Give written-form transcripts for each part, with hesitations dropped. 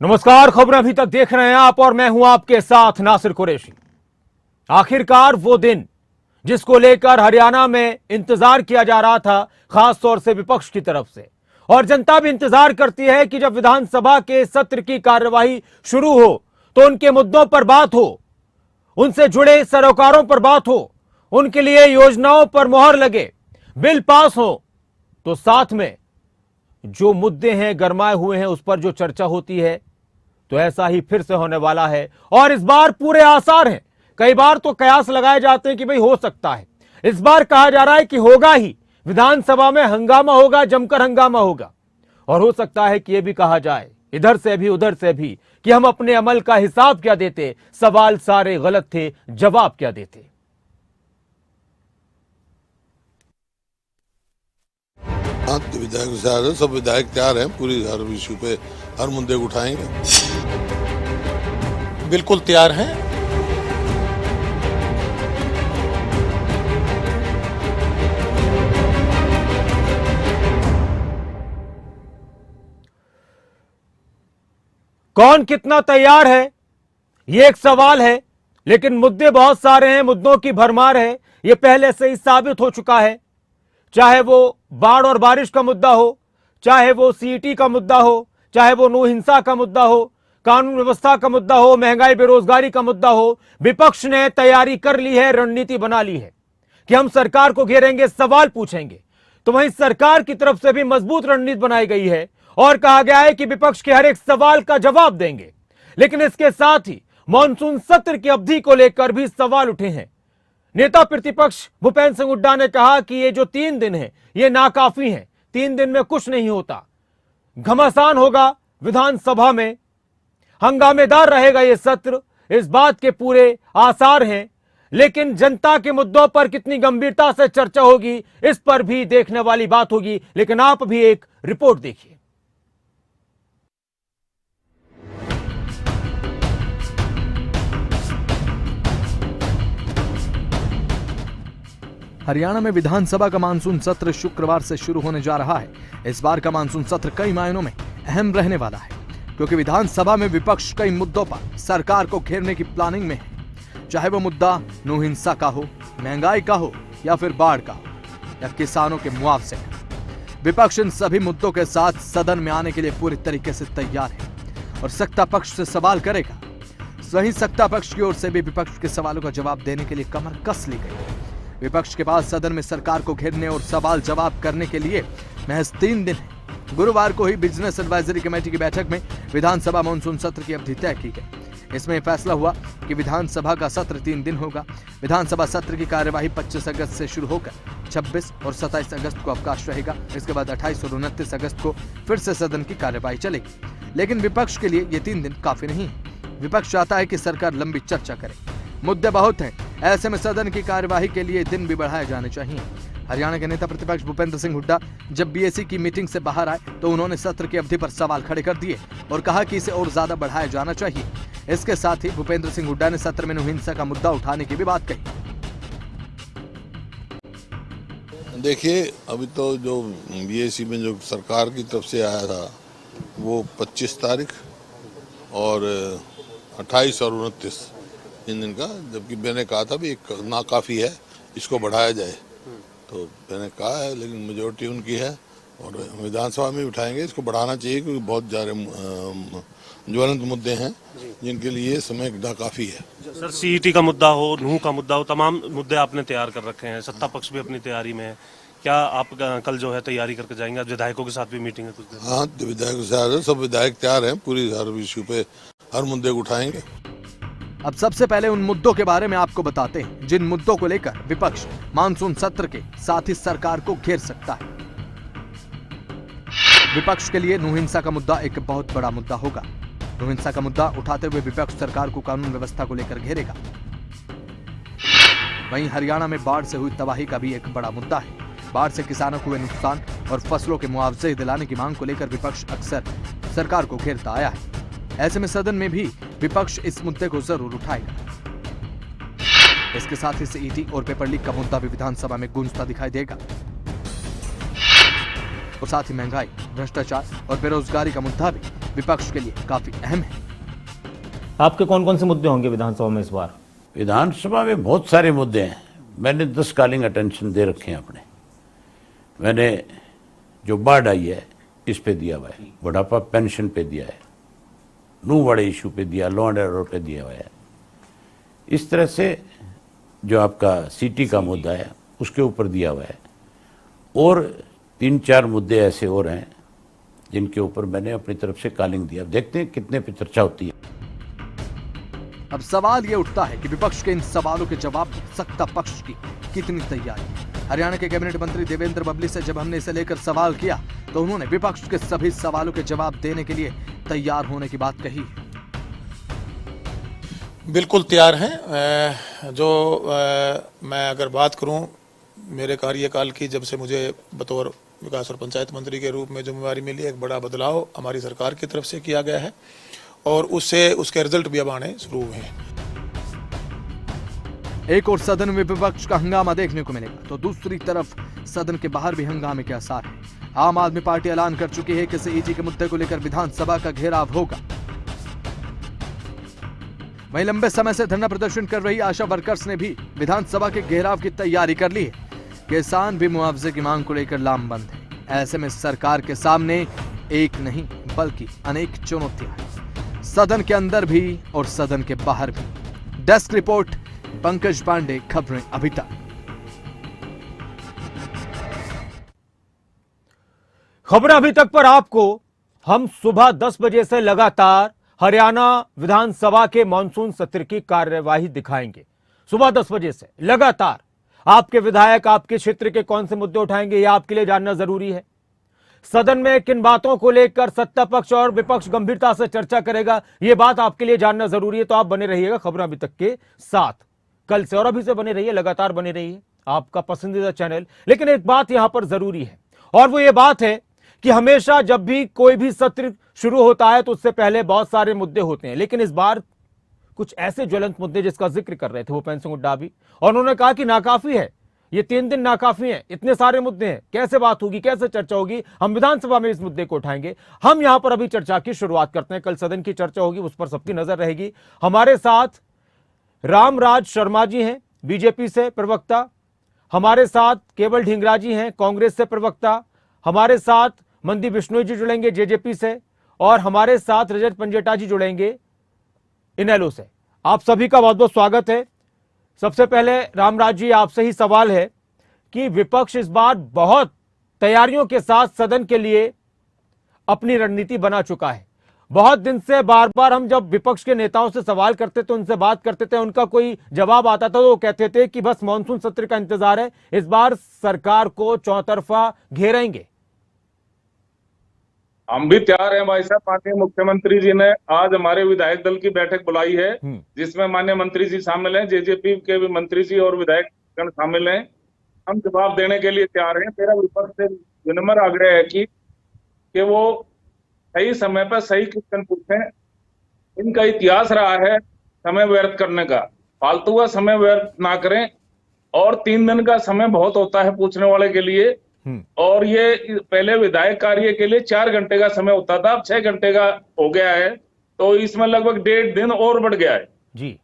नमस्कार, खबरें अभी तक देख रहे हैं आप और मैं हूं आपके साथ नासिर कुरैशी। आखिरकार वो दिन जिसको लेकर हरियाणा में इंतजार किया जा रहा था, खास तौर से विपक्ष की तरफ से, और जनता भी इंतजार करती है कि जब विधानसभा के सत्र की कार्यवाही शुरू हो तो उनके मुद्दों पर बात हो, उनसे जुड़े सरोकारों पर बात हो, उनके लिए योजनाओं पर मोहर लगे, बिल पास हो, तो साथ में जो मुद्दे हैं गरमाए हुए हैं उस पर जो चर्चा होती है। तो ऐसा ही फिर से होने वाला है और इस बार पूरे आसार हैं। कई बार तो कयास लगाए जाते हैं कि भाई हो सकता है, इस बार कहा जा रहा है कि होगा ही, विधानसभा में हंगामा होगा, जमकर हंगामा होगा। और हो सकता है कि यह भी कहा जाए इधर से भी उधर से भी कि हम अपने अमल का हिसाब क्या देते, सवाल सारे गलत थे, जवाब क्या देते। विधायक तैयार है, सब विधायक तैयार हैं, पूरी हर इशू पे हर मुद्दे को उठाएंगे। बिल्कुल तैयार हैं। कौन कितना तैयार है यह एक सवाल है, लेकिन मुद्दे बहुत सारे हैं, मुद्दों की भरमार है। यह पहले से ही साबित हो चुका है, चाहे वो बाढ़ और बारिश का मुद्दा हो, चाहे वो सीईटी का मुद्दा हो, चाहे वो नौ हिंसा का मुद्दा हो, कानून व्यवस्था का मुद्दा हो, महंगाई बेरोजगारी का मुद्दा हो। विपक्ष ने तैयारी कर ली है, रणनीति बना ली है कि हम सरकार को घेरेंगे, सवाल पूछेंगे। तो वहीं सरकार की तरफ से भी मजबूत रणनीति बनाई गई है और कहा गया है कि विपक्ष के हर एक सवाल का जवाब देंगे। लेकिन इसके साथ ही मॉनसून सत्र की अवधि को लेकर भी सवाल उठे हैं। नेता प्रतिपक्ष भूपेंद्र सिंह हुड्डा ने कहा कि ये जो 3 दिन है ये नाकाफी है, 3 दिन में कुछ नहीं होता, घमासान होगा विधानसभा में, हंगामेदार रहेगा ये सत्र, इस बात के पूरे आसार हैं। लेकिन जनता के मुद्दों पर कितनी गंभीरता से चर्चा होगी, इस पर भी देखने वाली बात होगी। लेकिन आप भी एक रिपोर्ट देखिए। हरियाणा में विधानसभा का मानसून सत्र शुक्रवार से शुरू होने जा रहा है। इस बार का मानसून सत्र कई मायनों में अहम रहने वाला है, क्योंकि विधानसभा में विपक्ष कई मुद्दों पर सरकार को घेरने की प्लानिंग में है। चाहे वो मुद्दा नौ हिंसा का हो, महंगाई का हो, या फिर बाढ़ का हो, या किसानों के मुआवजे का। विपक्ष इन सभी मुद्दों के साथ सदन में आने के लिए पूरी तरीके से तैयार है और सत्ता पक्ष से सवाल करेगा। वहीं सत्ता पक्ष की ओर से भी विपक्ष के सवालों का जवाब देने के लिए कमर कस ली गई है। विपक्ष के पास सदन में सरकार को घेरने और सवाल जवाब करने के लिए महज 3 दिन है। गुरुवार को ही बिजनेस एडवाइजरी कमेटी की बैठक में विधानसभा मानसून सत्र की अवधि तय की गई। इसमें फैसला हुआ कि विधानसभा का सत्र 3 दिन होगा। विधानसभा सत्र की कार्यवाही 25 अगस्त से शुरू होकर 26 और 27 अगस्त को अवकाश रहेगा। इसके बाद 28 और 29 अगस्त को फिर से सदन की कार्यवाही चलेगी। लेकिन विपक्ष के लिए ये 3 दिन काफी नहीं है। विपक्ष चाहता है कि सरकार लंबी चर्चा करे, मुद्दे बहुत हैं, ऐसे में सदन की कार्यवाही के लिए दिन भी बढ़ाए जाने चाहिए। हरियाणा के नेता प्रतिपक्ष भूपेंद्र सिंह हुड्डा जब बीएसी की मीटिंग से बाहर आए तो उन्होंने सत्र की अवधि पर सवाल खड़े कर दिए और कहा कि इसे और ज्यादा बढ़ाया जाना चाहिए। इसके साथ ही भूपेंद्र सिंह हुड्डा ने सत्र में नौ हिंसा का मुद्दा उठाने की भी बात कही। देखिए, अभी तो जो बीएसी में जो सरकार की तरफ से आया था वो 25 तारीख और 28 और 29 इन दिन का, जबकि मैंने कहा था भी एक नाकाफी है, इसको बढ़ाया जाए। तो मैंने कहा है, लेकिन मेजोरिटी उनकी है और विधानसभा में उठाएंगे, इसको बढ़ाना चाहिए, क्योंकि बहुत ज़्यादा ज्वलंत मुद्दे हैं जिनके लिए समय नाकाफी है। सर, सीईटी का मुद्दा हो, नूह का मुद्दा हो, तमाम मुद्दे आपने तैयार कर रखे हैं। सत्ता पक्ष भी अपनी तैयारी में है। क्या आप कल जो है तैयारी करके जाएंगे? विधायकों के साथ भी मीटिंग है कुछ दिन? हाँ, विधायक तैयार है, सब विधायक तैयार हैं, पूरी हर इशू पे हर मुद्दे को उठाएंगे। अब सबसे पहले उन मुद्दों के बारे में आपको बताते हैं जिन मुद्दों को लेकर विपक्ष मानसून सत्र के साथ ही सरकार को घेर सकता है। विपक्ष के लिए नौ हिंसा का मुद्दा एक बहुत बड़ा मुद्दा होगा। नौ हिंसा का मुद्दा उठाते हुए विपक्ष सरकार को कानून व्यवस्था को लेकर घेरेगा। वहीं हरियाणा में बाढ़ से हुई तबाही का भी एक बड़ा मुद्दा है। बाढ़ से किसानों को हुए नुकसान और फसलों के मुआवजे दिलाने की मांग को लेकर विपक्ष अक्सर सरकार को घेरता आया है। ऐसे में सदन में भी विपक्ष इस मुद्दे को जरूर उठाएगा। इसके साथ ही सीईटी और पेपर लीक का मुद्दा भी विधानसभा में गूंजता दिखाई देगा। और साथ ही महंगाई, भ्रष्टाचार और बेरोजगारी का मुद्दा भी विपक्ष के लिए काफी अहम है। आपके कौन कौन से मुद्दे होंगे विधानसभा में इस बार? विधानसभा में बहुत सारे मुद्दे हैं। मैंने 10 कॉलिंग अटेंशन दे रखे हैं अपने। मैंने जो बाढ़ आई है इस पे दिया हुआ है, बुढ़ापा पेंशन पे दिया है, नू बड़े इशू पे दिया, लॉ एंड ऑर्डर पे दिया हुआ है। इस तरह से जो आपका सिटी का मुद्दा है उसके ऊपर दिया हुआ है, और 3-4 मुद्दे ऐसे और हैं जिनके ऊपर मैंने अपनी तरफ से कॉलिंग दिया। देखते हैं कितने पे चर्चा होती है। अब सवाल ये उठता है कि विपक्ष के इन सवालों के जवाब में सत्ता पक्ष की कितनी तैयारी है। हरियाणा के कैबिनेट मंत्री देवेंद्र बबली से जब हमने इसे लेकर सवाल किया तो उन्होंने विपक्ष के सभी सवालों के जवाब देने के लिए तैयार होने की बात कही। बिल्कुल तैयार हैं। मैं अगर बात करूं मेरे कार्यकाल की, जब से मुझे बतौर विकास और पंचायत मंत्री के रूप में जिम्मेवारी मिली, एक बड़ा बदलाव हमारी सरकार की तरफ से किया गया है और उसके रिजल्ट भी अब आने शुरू हुए हैं। एक और सदन में विपक्ष का हंगामा देखने को मिलेगा तो दूसरी तरफ सदन के बाहर भी हंगामे के आसार हैं। आम आदमी पार्टी ऐलान कर चुकी है कि सीएजी के मुद्दे को लेकर विधानसभा का घेराव होगा। वहीं लंबे समय से धरना प्रदर्शन कर रही आशा वर्कर्स ने भी विधानसभा के घेराव की तैयारी कर ली है। किसान भी मुआवजे की मांग को लेकर लामबंद है। ऐसे में सरकार के सामने एक नहीं बल्कि अनेक चुनौतियां हैं, सदन के अंदर भी और सदन के बाहर भी। डेस्क रिपोर्ट, पंकज पांडे, खबरें अभी तक। खबरें अभी तक पर आपको हम सुबह 10 बजे से लगातार हरियाणा विधानसभा के मॉनसून सत्र की कार्यवाही दिखाएंगे। सुबह 10 बजे से लगातार आपके विधायक आपके क्षेत्र के कौन से मुद्दे उठाएंगे, यह आपके लिए जानना जरूरी है। सदन में किन बातों को लेकर सत्ता पक्ष और विपक्ष गंभीरता से चर्चा करेगा, यह बात आपके लिए जानना जरूरी है। तो आप बने रहिएगा खबरें अभी तक के साथ, कल से और अभी से बने रहिए, लगातार बने रहिए, आपका पसंदीदा चैनल। लेकिन एक बात यहां पर जरूरी है और वो ये बात है कि हमेशा जब भी कोई भी सत्र शुरू होता है तो उससे पहले बहुत सारे मुद्दे होते हैं, लेकिन इस बार कुछ ऐसे ज्वलंत मुद्दे जिसका जिक्र कर रहे थे भूपेंद्र सिंह हुड्डा भी, और उन्होंने कहा कि नाकाफी है, ये 3 दिन नाकाफी हैं, इतने सारे मुद्दे हैं, कैसे बात होगी, कैसे चर्चा होगी। हम विधानसभा में इस मुद्दे को उठाएंगे। हम यहां पर अभी चर्चा की शुरुआत करते हैं। कल सदन की चर्चा होगी, उस पर सबकी नजर रहेगी। हमारे साथ रामराज शर्मा जी हैं बीजेपी से प्रवक्ता, हमारे साथ केवल ढींगरा जी हैं कांग्रेस से प्रवक्ता, हमारे साथ मंदी बिश्नोई जी जुड़ेंगे जेजेपी से, और हमारे साथ रजत पंजेटा जी जुड़ेंगे इनेलो से। आप सभी का बहुत बहुत स्वागत है। सबसे पहले रामराज जी आपसे ही सवाल है कि विपक्ष इस बार बहुत तैयारियों के साथ सदन के लिए अपनी रणनीति बना चुका है। बहुत दिन से बार बार हम जब विपक्ष के नेताओं से सवाल करते थे, उनसे बात करते थे, उनका कोई जवाब आता था तो वो कहते थे कि बस मॉनसून सत्र का इंतजार है, इस बार सरकार को चौतरफा घेरेंगे। हम भी तैयार हैं भाई साहब। माननीय मुख्यमंत्री जी ने आज हमारे विधायक दल की बैठक बुलाई है, जिसमें माननीय मंत्री जी शामिल हैं, जेजेपी के भी मंत्री जी और विधायक गण शामिल हैं। हम जवाब देने के लिए तैयार हैं। मेरा विपक्ष से विनम्र आग्रह है कि वो सही समय पर सही क्वेश्चन पूछें। इनका इतिहास रहा है समय व्यर्थ करने का, फालतू का समय व्यर्थ ना करें। और 3 दिन का समय बहुत होता है पूछने वाले के लिए, और ये पहले विधायक कार्य के लिए 4 घंटे का समय होता था, अब 6 घंटे का हो गया है, तो इसमें लगभग 1.5 दिन और बढ़ गया है जी।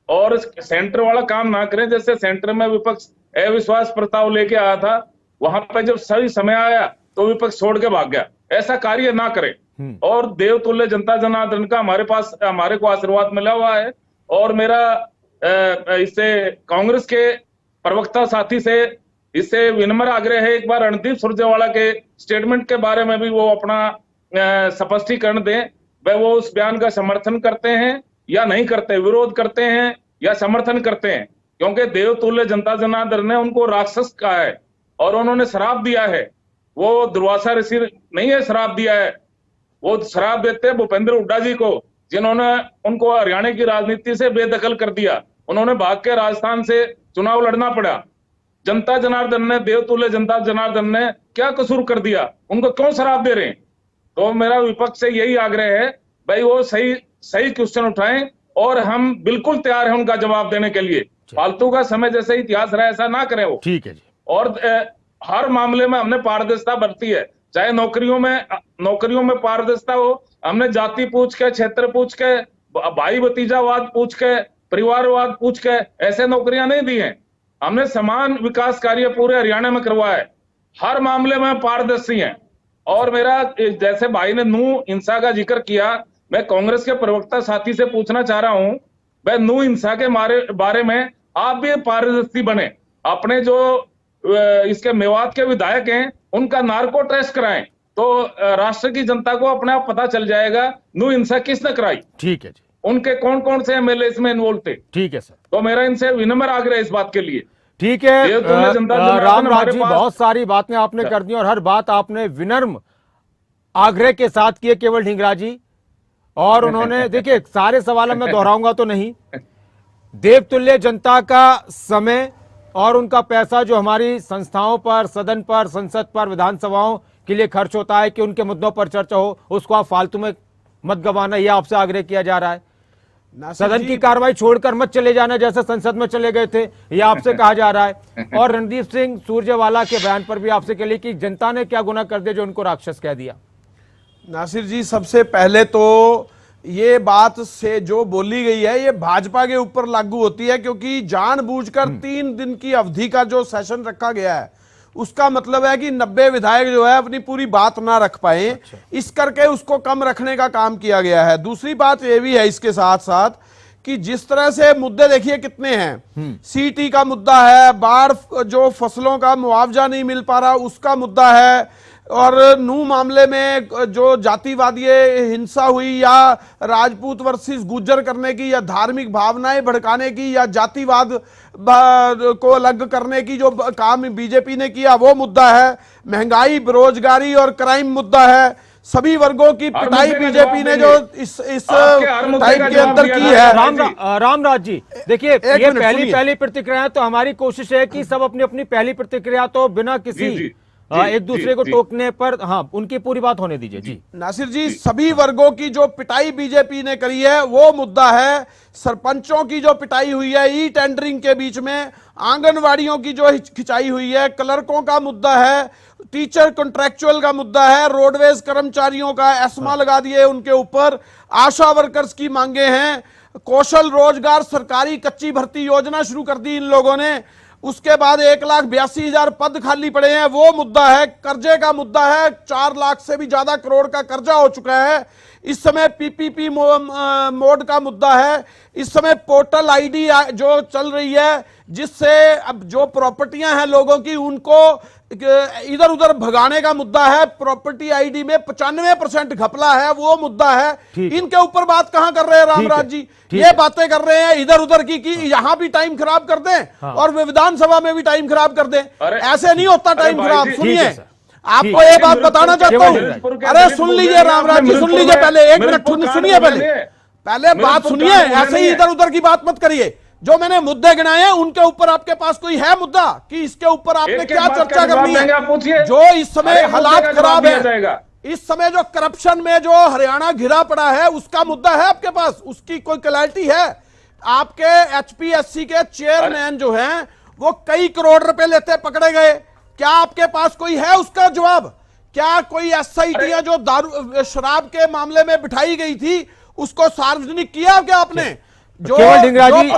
और सेंटर वाला काम ना करें। जैसे सेंटर में विपक्ष अविश्वास प्रस्ताव लेके आया था, वहां पे जब सही समय आया तो विपक्ष छोड़ के भाग गया। ऐसा कार्य ना करें। और देवतुल्य जनता जनार्दन का हमारे को आशीर्वाद मिला हुआ है। और मेरा इससे कांग्रेस के प्रवक्ता साथी से इससे विनम्र आग्रह है, एक बार रणदीप सुरजेवाला के स्टेटमेंट के बारे में भी वो अपना स्पष्टीकरण दें। वह वो उस बयान का समर्थन करते हैं या नहीं करते, विरोध करते हैं या समर्थन करते हैं। क्योंकि देवतुल्य जनता जनार्दन ने उनको राक्षस कहा है और उन्होंने श्राप दिया है। वो दुर्वासा ऋषि नहीं है श्राप दिया है, वो श्राप देते हैं भूपेंद्र हुड्डा जी को, जिन्होंने उनको हरियाणा की राजनीति से बेदखल कर दिया। उन्होंने भाग के राजस्थान से चुनाव लड़ना पड़ा। जनता जनार्दन ने, देवतुल्य जनता जनार्दन ने क्या कसूर कर दिया, उनको क्यों शराब दे रहे हैं? तो मेरा विपक्ष से यही आग्रह है, भाई वो सही क्वेश्चन उठाएं और हम बिल्कुल तैयार हैं उनका जवाब देने के लिए। फालतू का समय जैसे इतिहास रहा ऐसा ना करें वो। ठीक है जी। और हर मामले में हमने पारदर्शिता बरती है। चाहे नौकरियों में पारदर्शिता हो। हमने जाति पूछ के, क्षेत्र पूछ के, भाई भतीजावाद पूछ के, परिवारवाद पूछ के ऐसे नौकरियां नहीं दी हैं। हमने समान विकास कार्य पूरे हरियाणा में करवाया है, हर मामले में पारदर्शी हैं। और मेरा, जैसे भाई ने नूह हिंसा का जिक्र किया, मैं कांग्रेस के प्रवक्ता साथी से पूछना चाह रहा हूं, वह नूह हिंसा के बारे में आप भी पारदर्शी बने। अपने जो इसके मेवात के विधायक हैं उनका नार्को टेस्ट कराएं, तो राष्ट्र की जनता को अपने आप पता चल जाएगा नूह हिंसा किसने कराई, ठीक है जी, उनके कौन कौन से एमएलए इसमें इन्वॉल्व थे। ठीक है सर। तो मेरा इनसे विनम्र आग्रह है इस बात के लिए। ठीक है ये तुमने जनता जनार्दन रामराज हमारे जी, पास- बहुत सारी बातें आपने कर दी और हर बात आपने विनम्र आग्रह के साथ किए केवल ढींगरा जी। और उन्होंने देखिए, सारे सवाल मैं दोहराऊंगा तो नहीं, देवतुल्य जनता का समय और उनका पैसा जो हमारी संस्थाओं पर, सदन पर, संसद पर, विधानसभाओं के लिए खर्च होता है कि उनके मुद्दों पर चर्चा हो, उसको आप फालतू में मत गंवाना, यह आपसे आग्रह किया जा रहा है। सदन की कार्रवाई छोड़कर मत चले जाना जैसे संसद में चले गए थे, यह आपसे कहा जा रहा है। और रणदीप सिंह सुरजेवाला के बयान पर भी आपसे कह ली कि जनता ने क्या गुनाह कर दिया जो उनको राक्षस कह दिया। नासिर जी, सबसे पहले तो ये बात से जो बोली गई है ये भाजपा के ऊपर लागू होती है, क्योंकि जानबूझकर 3 दिन की अवधि का जो सेशन रखा गया है उसका मतलब है कि 90 विधायक जो है अपनी पूरी बात ना रख पाए। अच्छा। इस करके उसको कम रखने का काम किया गया है। दूसरी बात ये भी है इसके साथ साथ कि जिस तरह से मुद्दे देखिए कितने हैं, सीटी का मुद्दा है, बाढ़ जो फसलों का मुआवजा नहीं मिल पा रहा उसका मुद्दा है, और नूह मामले में जो जातिवादी हिंसा हुई या राजपूत वर्सेस गुज्जर करने की या धार्मिक भावनाएं भड़काने की या जातिवाद को अलग करने की जो काम बीजेपी ने किया वो मुद्दा है, महंगाई, बेरोजगारी और क्राइम मुद्दा है, सभी वर्गों की पिटाई बीजेपी ने जो इस टाइम के अंदर की है। रामराज जी, देखिए, ये पहली प्रतिक्रिया, तो हमारी कोशिश है कि सब अपनी अपनी पहली प्रतिक्रिया तो बिना किसी एक दूसरे को टोकने पर, हाँ, उनकी पूरी बात होने दीजिए जी। नासिर जी, सभी वर्गों की जो पिटाई बीजेपी ने करी है वो मुद्दा है, सरपंचों की जो पिटाई हुई है ई टेंडरिंग के बीच में, आंगनवाड़ियों की जो खिंचाई हुई है, क्लर्कों का मुद्दा है, टीचर कॉन्ट्रैक्चुअल का मुद्दा है, रोडवेज कर्मचारियों का एस्मा लगा दिए उनके ऊपर, आशा वर्कर्स की मांगे हैं, कौशल रोजगार सरकारी कच्ची भर्ती योजना शुरू कर दी इन लोगों ने, उसके बाद 1,82,000 पद खाली पड़े हैं वो मुद्दा है, कर्जे का मुद्दा है, 4 लाख से भी ज्यादा करोड़ का कर्जा हो चुका है, इस समय पीपीपी मोड का मुद्दा है, इस समय पोर्टल आईडी जो चल रही है जिससे अब जो प्रॉपर्टियां हैं लोगों की उनको इधर उधर भगाने का मुद्दा है, प्रॉपर्टी आईडी में 95% घपला है वो मुद्दा है। इनके ऊपर बात कहां कर रहे हैं रामराज जी, ये बातें कर रहे हैं इधर उधर की कि यहां भी टाइम खराब कर दें और विधानसभा में भी टाइम खराब कर दें, ऐसे नहीं होता टाइम खराब। सुनिए, आपको ये बात बताना चाहता हूं, अरे सुन लीजिए रामराज जी, सुन लीजिए, पहले 1 मिनट सुनिए, पहले बात सुनिए, ऐसे ही इधर उधर की बात मत करिए। जो मैंने मुद्दे गिनाए हैं उनके ऊपर आपके पास कोई है मुद्दा कि इसके ऊपर आपने क्या चर्चा करनी है? जो इस समय हालात खराब है, इस समय जो करप्शन में जो हरियाणा घिरा पड़ा है उसका मुद्दा है आपके पास, उसकी कोई क्लैरिटी है? आपके एचपीएससी के चेयरमैन जो हैं वो कई करोड़ रुपए लेते पकड़े गए, क्या आपके पास कोई है उसका जवाब? क्या कोई एसआईटी जो दारू शराब के मामले में बिठाई गई थी उसको सार्वजनिक किया क्या आपने? जो केवल ढींगरा जी,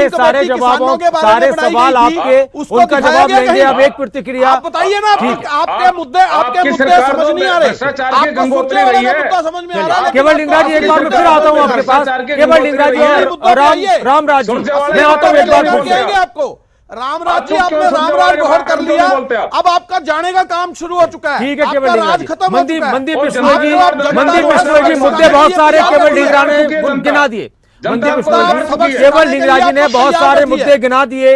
सारे जवाबों, सारे सवाल आपके, उनका जवाब लेंगे। अब एक प्रतिक्रिया आप बताइए ना, आपके मुद्दे समझ नहीं आ रहे, आपको मुद्दा समझ में आ रहा है। केवल ढींगरा जी, एक बार मैं फिर आता हूँ आपके पास। केवल ढींगरा जी और रामराज जी, मैं आता हूँ एक बार आपको। रामराज जी, आपने रामराज गौहर कर लिया, अब आपका जाने का काम शुरू हो चुका है। ठीक है केवल ढींगरा जी, खत्म हो चुका है। मनदीप बिश्नोई जी, मुद्दे बहुत सारे केवल ढींगरा ने गिना दिए। केवल ढींगरा जी ने बहुत सारे मुद्दे गिना दिए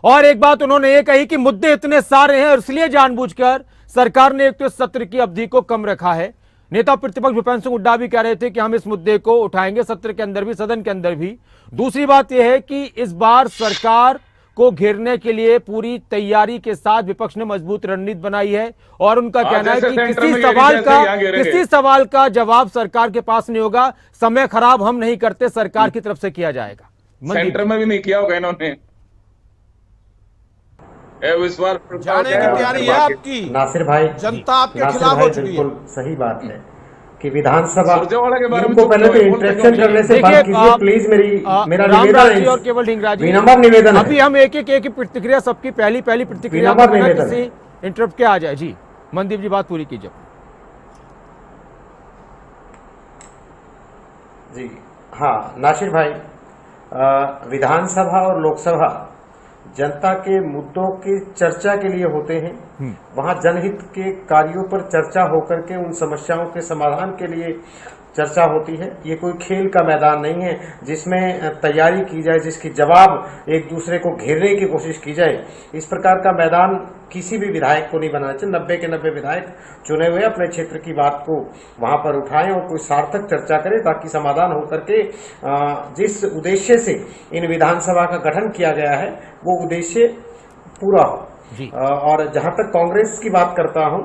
और एक बात उन्होंने ये कही कि मुद्दे इतने सारे हैं और इसलिए जानबूझकर सरकार ने एक तो सत्र की अवधि को कम रखा है। नेता प्रतिपक्ष भूपेंद्र सिंह हुड्डा भी कह रहे थे कि हम इस मुद्दे को उठाएंगे सत्र के अंदर भी, सदन के अंदर भी। दूसरी बात यह है कि इस बार सरकार को घेरने के लिए पूरी तैयारी के साथ विपक्ष ने मजबूत रणनीति बनाई है और उनका कहना है कि किसी सवाल का जवाब सरकार के पास नहीं होगा, समय खराब हम नहीं करते, सरकार की तरफ से किया जाएगा। सेंटर में भी नहीं किया होगा इन्होंने। अविश्वास प्रस्ताव जाने की तैयारी है आपकी? नासिर भाई, जनता आपके नासिर खिलाफ भाई हो चुकी है। बिल्कुल सही बात है कि विधानसभा सुरजेवाला के बारे में इनको पहले तो बोलते इंटरेक्शन क्यों करने से देखिए, बंद कीजिए आप- प्लीज। मेरा रामराज निवेदन जी है, और केवल ढींगरा जी, विनम्र निवेदन अभी है। हम एक प्रतिक्रिया, सबकी पहली प्रतिक्रिया विनम्र बिना निवेदन किसी इंटरप्ट के आ जाए। जी मनदीप जी बात पूरी कीजिए। जी हाँ नासिर भाई, विधानसभा और लोकसभा जनता के मुद्दों की चर्चा के लिए होते हैं। वहां जनहित के कार्यों पर चर्चा होकर के उन समस्याओं के समाधान के लिए चर्चा होती है। ये कोई खेल का मैदान नहीं है जिसमें तैयारी की जाए, जिसकी जवाब एक दूसरे को घेरने की कोशिश की जाए। इस प्रकार का मैदान किसी भी विधायक को नहीं बनाना चाहिए। 90 के 90 विधायक चुने हुए अपने क्षेत्र की बात को वहां पर उठाएं और कोई सार्थक चर्चा करें ताकि समाधान होकर के जिस उद्देश्य से इन विधानसभा का गठन किया गया है वो उद्देश्य पूरा हो। और जहां तक कांग्रेस की बात करता हूं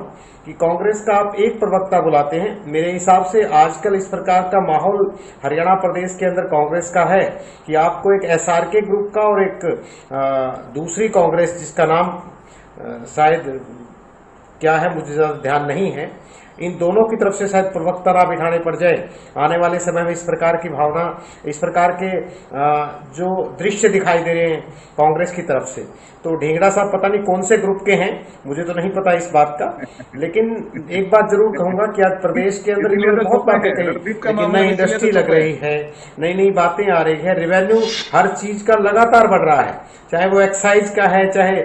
कि कांग्रेस का आप एक प्रवक्ता बुलाते हैं, मेरे हिसाब से आजकल इस प्रकार का माहौल हरियाणा प्रदेश के अंदर कांग्रेस का है कि आपको एक एसआरके ग्रुप का और एक दूसरी कांग्रेस जिसका नाम शायद क्या है मुझे ज्यादा ध्यान नहीं है, इन दोनों की तरफ से शायद प्रवक्ता ना बिठाने पड़ जाए आने वाले समय में। इस प्रकार की भावना, इस प्रकार के जो दृश्य दिखाई दे रहे हैं कांग्रेस की तरफ से, तो ढींगड़ा साहब पता नहीं कौन से ग्रुप के हैं, मुझे तो नहीं पता इस बात का। लेकिन एक बात जरूर कहूंगा कि आज प्रदेश के अंदर इन्होंने बहुत बातें कही, लेकिन नई इंडस्ट्री लग रही है, नई नई बातें आ रही है, रिवेन्यू हर चीज का लगातार बढ़ रहा है, चाहे वो एक्साइज का है, चाहे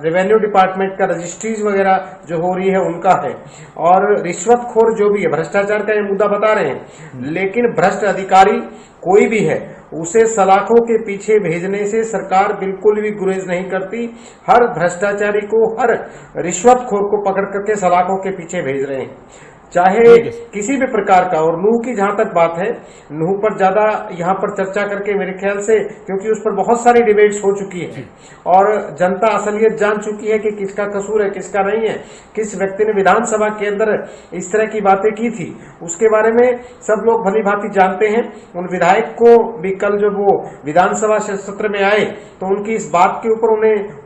रेवेन्यू डिपार्टमेंट का रजिस्ट्रीज वगैरह जो हो रही है उनका है, और रिश्वतखोर जो भी है, भ्रष्टाचार का ये मुद्दा बता रहे हैं। लेकिन भ्रष्ट अधिकारी कोई भी है उसे सलाखों के पीछे भेजने से सरकार बिल्कुल भी गुरेज नहीं करती। हर भ्रष्टाचारी को, हर रिश्वतखोर को पकड़ करके सलाखों के पीछे भेज रहे हैं, चाहे किसी भी प्रकार का। और नूह की जहां तक बात है, नूह पर ज्यादा यहाँ पर चर्चा करके मेरे ख्याल से, क्योंकि उस पर बहुत सारी डिबेट्स हो चुकी है और जनता असलियत जान चुकी है कि किसका कसूर है किसका नहीं है, किस व्यक्ति ने विधानसभा के अंदर इस तरह की बातें की थी, उसके बारे में सब लोग भली भांति जानते हैं। उन विधायक को भी कल जब वो विधानसभा सत्र में आए तो उनकी इस बात के ऊपर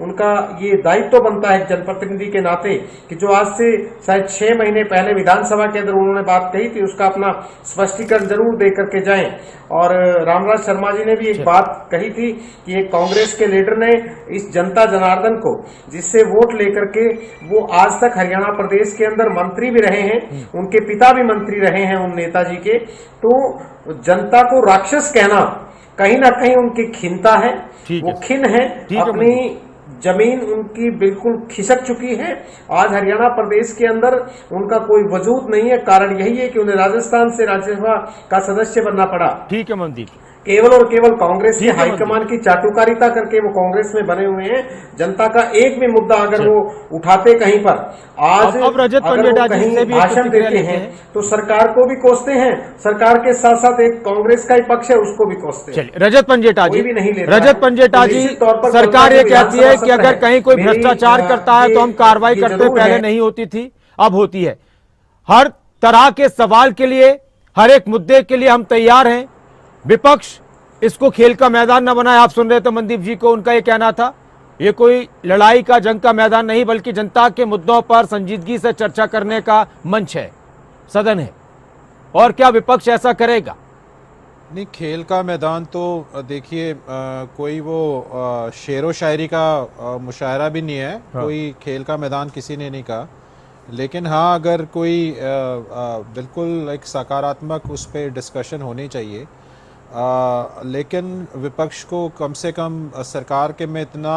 उनका ये दायित्व बनता है जनप्रतिनिधि के नाते कि जो आज से शायद 6 महीने पहले विधानसभा के अंदर उन्होंने बात कही थी उसका अपना स्पष्टीकरण जरूर दे करके जाएं। और रामराज शर्मा जी ने भी एक बात कही थी कि एक कांग्रेस के लीडर ने इस जनता जनार्दन को जिससे वोट लेकर के वो आज तक हरियाणा प्रदेश के अंदर मंत्री भी रहे हैं, उनके पिता भी मंत्री रहे हैं उन नेताजी के, तो जनता को राक्षस कहना कहीं ना कहीं उनकी खिन्नता है, वो खिन है, अपनी जमीन उनकी बिल्कुल खिसक चुकी है। आज हरियाणा प्रदेश के अंदर उनका कोई वजूद नहीं है। कारण यही है कि उन्हें राजस्थान से राज्यसभा का सदस्य बनना पड़ा। ठीक है मनदीप, केवल और केवल कांग्रेस की हाईकमान की चाटुकारिता करके वो कांग्रेस में बने हुए हैं। जनता का एक भी मुद्दा अगर वो उठाते कहीं पर, आज अब रजत अगर पंडिता वो जी से कहीं भी भाषण प्रतिक्रिया देते लेते हैं हैं। तो सरकार को भी कोसते हैं, सरकार के साथ साथ एक कांग्रेस का ही पक्ष है उसको भी कोसते हैं। चलिए रजत पंजेटा जी, कोई भी नहीं लेता रजत है। पंजेटा तो जी, निश्चित तौर पर सरकार ये विधानसभा कहती है कि सत्र अगर है। कहीं कोई मेरी, भ्रष्टाचार करता है तो हम कार्रवाई ये करते, जरूर पहले है। नहीं होती थी, अब होती है। हर तरह के सवाल के लिए, हर एक मुद्दे के लिए हम तैयार हैं। विपक्ष इसको खेल का मैदान न बनाए। आप सुन रहे थे मनदीप जी को, उनका ये कहना था ये कोई लड़ाई का, जंग का मैदान नहीं, बल्कि जनता के मुद्दों पर संजीदगी से चर्चा करने का मंच है, सदन है। और क्या विपक्ष ऐसा करेगा? नहीं, खेल का मैदान तो देखिए कोई वो शेरो शायरी का मुशायरा भी नहीं है। हाँ। कोई खेल का मैदान किसी ने नहीं कहा। लेकिन हाँ, अगर कोई बिल्कुल एक सकारात्मक उस पर डिस्कशन होनी चाहिए। लेकिन विपक्ष को कम से कम सरकार के में इतना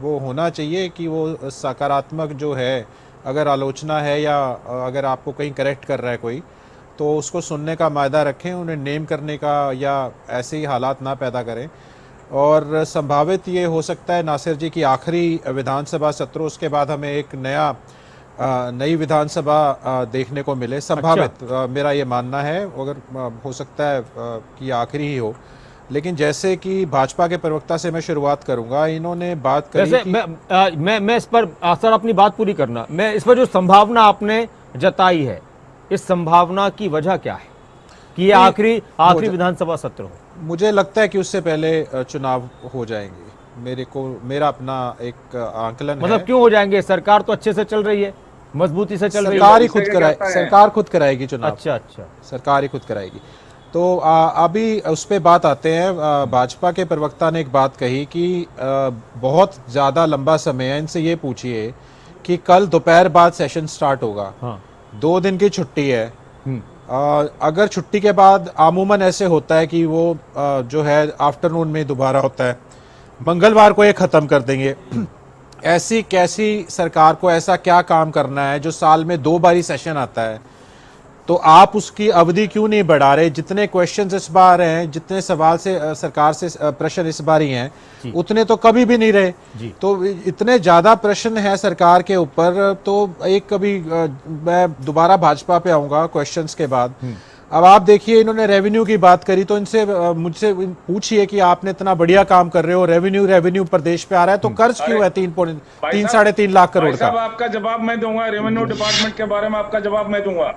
वो होना चाहिए कि वो सकारात्मक जो है, अगर आलोचना है या अगर आपको कहीं करेक्ट कर रहा है कोई, तो उसको सुनने का मायदा रखें, उन्हें नेम करने का या ऐसे ही हालात ना पैदा करें। और संभावित ये हो सकता है नासिर जी की आखिरी विधानसभा सत्र, उसके बाद हमें एक नई विधानसभा देखने को मिले, संभावित। मेरा ये मानना है, अगर हो सकता है कि आखिरी ही हो। लेकिन जैसे कि भाजपा के प्रवक्ता से मैं शुरुआत करूंगा, इन्होंने बात करी कि मैं इस पर सर अपनी बात पूरी करना, मैं इस पर जो संभावना आपने जताई है, इस संभावना की वजह क्या है कि ये आखिरी विधानसभा सत्र हो? मुझे लगता है कि उससे पहले चुनाव हो जाएंगे। मेरा अपना एक आंकलन मतलब है। क्यों हो जाएंगे? सरकार तो अच्छे से चल रही है, मजबूती से चल रही है। सरकार ही खुद कराए, सरकार खुद कराएगी चुनाव। अच्छा, सरकार ही खुद कराएगी। तो अभी उस पे बात आते हैं। भाजपा के प्रवक्ता ने एक बात कही कि बहुत ज़्यादा लंबा समय है, इनसे ये पूछिए कि कल दोपहर बाद सेशन स्टार्ट होगा। हाँ। 2 दिन की छुट्टी है। अगर छुट्टी के बाद आमूमन ऐसे होता है कि वो जो है आफ्टरनून में दोबारा होता है, मंगलवार को ये ख़त्म कर देंगे। ऐसी कैसी सरकार को ऐसा क्या काम करना है जो साल में 2 बार ही सेशन आता है? तो आप उसकी अवधि क्यों नहीं बढ़ा रहे? जितने क्वेश्चंस इस बार हैं, जितने सवाल से सरकार से प्रश्न इस बार ही हैं, उतने तो कभी भी नहीं रहे। तो इतने ज्यादा प्रश्न हैं सरकार के ऊपर। तो एक कभी मैं दोबारा भाजपा पे आऊंगा क्वेश्चंस के बाद। अब आप देखिए, इन्होंने रेवेन्यू की बात करी, तो इनसे मुझसे पूछिए कि आपने इतना बढ़िया काम कर रहे हो, रेवेन्यू प्रदेश पे आ रहा है, तो कर्ज क्यों है 3.3 लाख करोड़ का? आपका जवाब मैं दूंगा, रेवेन्यू डिपार्टमेंट के बारे में आपका जवाब मैं दूंगा।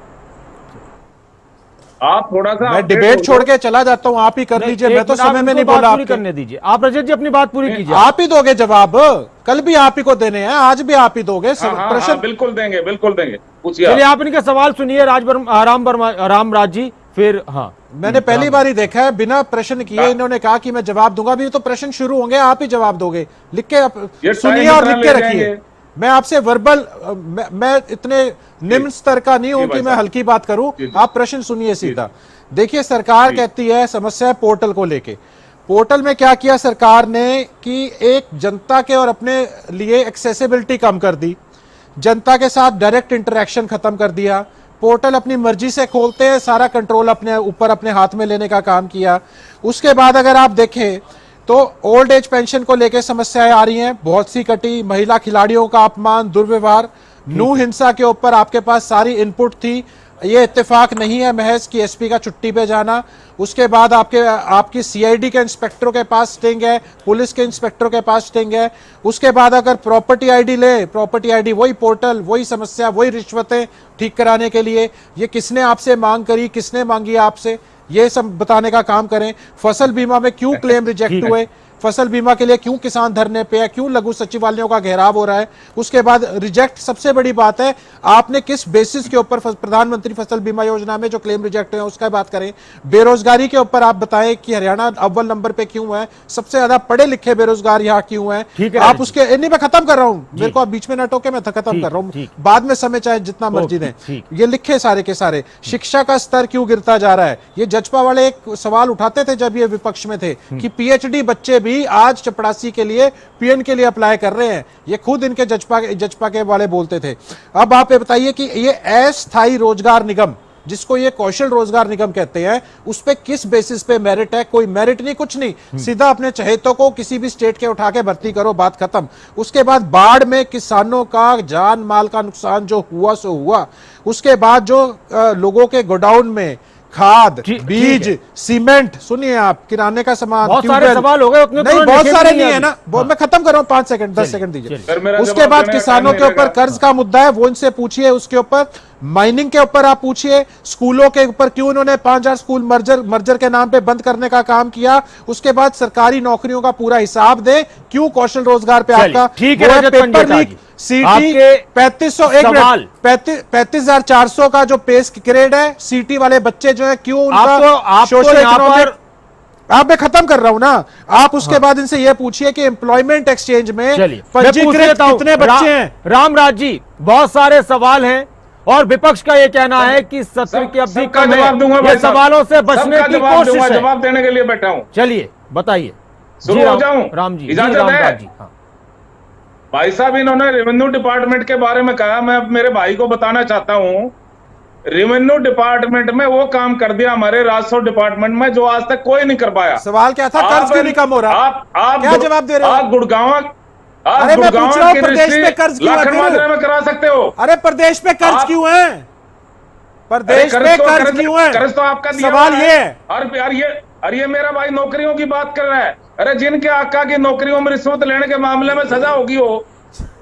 आप थोड़ा सा मैं डिबेट छोड़ के चला जाता हूँ, आप ही कर लीजिए। मैं तो समय में नहीं बोला। आपकी करने दीजिए। आप रजत जी अपनी बात पूरी कीजिए। आप ही दोगे जवाब, कल भी आप ही को देने हैं, आज भी आप ही दोगे प्रश्न। बिल्कुल देंगे, बिल्कुल देंगे। पूछिए। चलिए, आप इनके सवाल सुनिए। रामराज जी, फिर हाँ। मैंने पहली बार ही देखा है बिना प्रश्न किए इन्होंने कहा कि मैं जवाब दूंगा। अभी तो प्रश्न शुरू होंगे, आप ही जवाब दोगे। लिख के सुनिए और लिख के रखिए। मैं आपसे वर्बल, मैं इतने निम्न स्तर का नहीं हूं कि मैं हल्की बात करूं। आप प्रश्न सुनिए सीधा। देखिए, सरकार कहती है समस्या है पोर्टल को लेके। पोर्टल में क्या किया सरकार ने कि एक जनता के और अपने लिए एक्सेसिबिलिटी कम कर दी, जनता के साथ डायरेक्ट इंटरेक्शन खत्म कर दिया। पोर्टल अपनी मर्जी से खोलते हैं, सारा कंट्रोल अपने ऊपर अपने हाथ में लेने का काम किया। उसके बाद अगर आप देखें तो ओल्ड एज पेंशन को लेकर समस्याएं आ रही हैं, बहुत सी कटी। महिला खिलाड़ियों का अपमान, दुर्व्यवहार, नू हिंसा के ऊपर आपके पास सारी इनपुट थी। ये इत्तेफाक नहीं है महज कि एसपी का छुट्टी पे जाना। उसके बाद आपकी सीआईडी के इंस्पेक्टरों के पास स्टिंग है, पुलिस के इंस्पेक्टरों के पास स्टिंग है। उसके बाद अगर प्रॉपर्टी आईडी ले, प्रॉपर्टी आईडी वही पोर्टल, वही समस्या, वही रिश्वतें ठीक कराने के लिए। ये किसने आपसे मांग करी, किसने मांगी आपसे, ये सब बताने का काम करें। फसल बीमा में क्यों क्लेम रिजेक्ट हुए, फसल बीमा के लिए क्यों किसान धरने पे है, क्यों लघु सचिवालयों का घेराव हो रहा है। उसके बाद रिजेक्ट, सबसे बड़ी बात है, आपने किस बेसिस के ऊपर प्रधानमंत्री फसल बीमा योजना में जो क्लेम रिजेक्ट हुए उसका बात करें। बेरोजगारी के ऊपर आप बताएं कि हरियाणा अव्वल नंबर पे क्यों है, सबसे ज्यादा पढ़े लिखे बेरोजगार यहाँ क्यों है। आप उसके, नहीं मैं खत्म कर रहा हूं, मेरे को आप बीच में न टोके, मैं खत्म कर रहा हूं, बाद में समय चाहे जितना मर्जी दें। ये लिखे सारे के सारे। शिक्षा का स्तर क्यों गिरता जा रहा है, ये जजपा वाले एक सवाल उठाते थे जब ये विपक्ष में थे कि पीएचडी बच्चे भी आज चपरासी के लिए, पीएन के लिए अप्लाई कर रहे हैं। ये खुद इनके जजपा के वाले बोलते थे। अब आप ये बताइए कि ये अस्थायी रोजगार निगम, जिसको ये कौशल रोजगार निगम कहते हैं, उस पे किस बेसिस पे मेरिट है? कोई मेरिट नहीं, कुछ नहीं। सीधा अपने चहेतों को किसी भी स्टेट के उठा के भर्ती करो, बात खत्म। उसके बाद बाढ़ में किसानों का जान माल का नुकसान जो हुआ सो हुआ। उसके बाद जो लोगों के गोडाउन में खाद, बीज, सीमेंट, सुनिए आप, किराने का सामान, बहुत सारे सवाल हो गए, उतने नहीं बहुत सारे नहीं है ना। मैं खत्म कर रहा हूं, 5 सेकंड 10 सेकंड दीजिए। उसके बाद किसानों के ऊपर कर्ज का मुद्दा है, वो इनसे पूछिए। उसके ऊपर माइनिंग के ऊपर आप पूछिए। स्कूलों के ऊपर क्यों इन्होंने 5000 स्कूल मर्जर के नाम पे बंद करने का काम किया। उसके बाद सरकारी नौकरियों का पूरा हिसाब दे, क्यों कौशल रोजगार पे आपका ठीक है। पेपर लीक, सीटी 35,400 का जो पेस ग्रेड है, सीटी वाले बच्चे जो है क्यों उनका सोशल इकोनॉमिक। आप मैं खत्म कर रहा हूं ना। आप उसके बाद इनसे यह पूछिए कि एम्प्लॉयमेंट एक्सचेंज में पंजीकृत कितने बच्चे हैं। रामराज जी, बहुत सारे सवाल हैं और विपक्ष का यह कहना है कि सत्र की अवधि कम है, ये सवालों से बचने की कोशिश है। जवाब देने के लिए बैठा हूं। चलिए बताइए। शुरू हो जाऊं? राम जी, इजाजत है? भाई साहब, इन्होंने रेवेन्यू डिपार्टमेंट के बारे में कहा। मैं मेरे भाई को बताना चाहता हूं, रेवेन्यू डिपार्टमेंट में वो काम कर दिया हमारे राजस्व डिपार्टमेंट में जो आज तक कोई नहीं कर पाया। सवाल क्या था, कर्ज क्यों नहीं कम हो रहा? आप क्या जवाब दे रहे हो? आप गुड़गांव, अरे मैं पूछ रहा हूं प्रदेश में कर्ज क्यों है? में करा सकते हो। अरे प्रदेश में कर्ज क्यों है? प्रदेश में कर्ज क्यों है? कर्ज तो आपका सवाल ये है। और ये मेरा भाई नौकरियों की बात कर रहा है। अरे जिनके आका की नौकरियों में रिश्वत लेने के मामले में सजा होगी हो,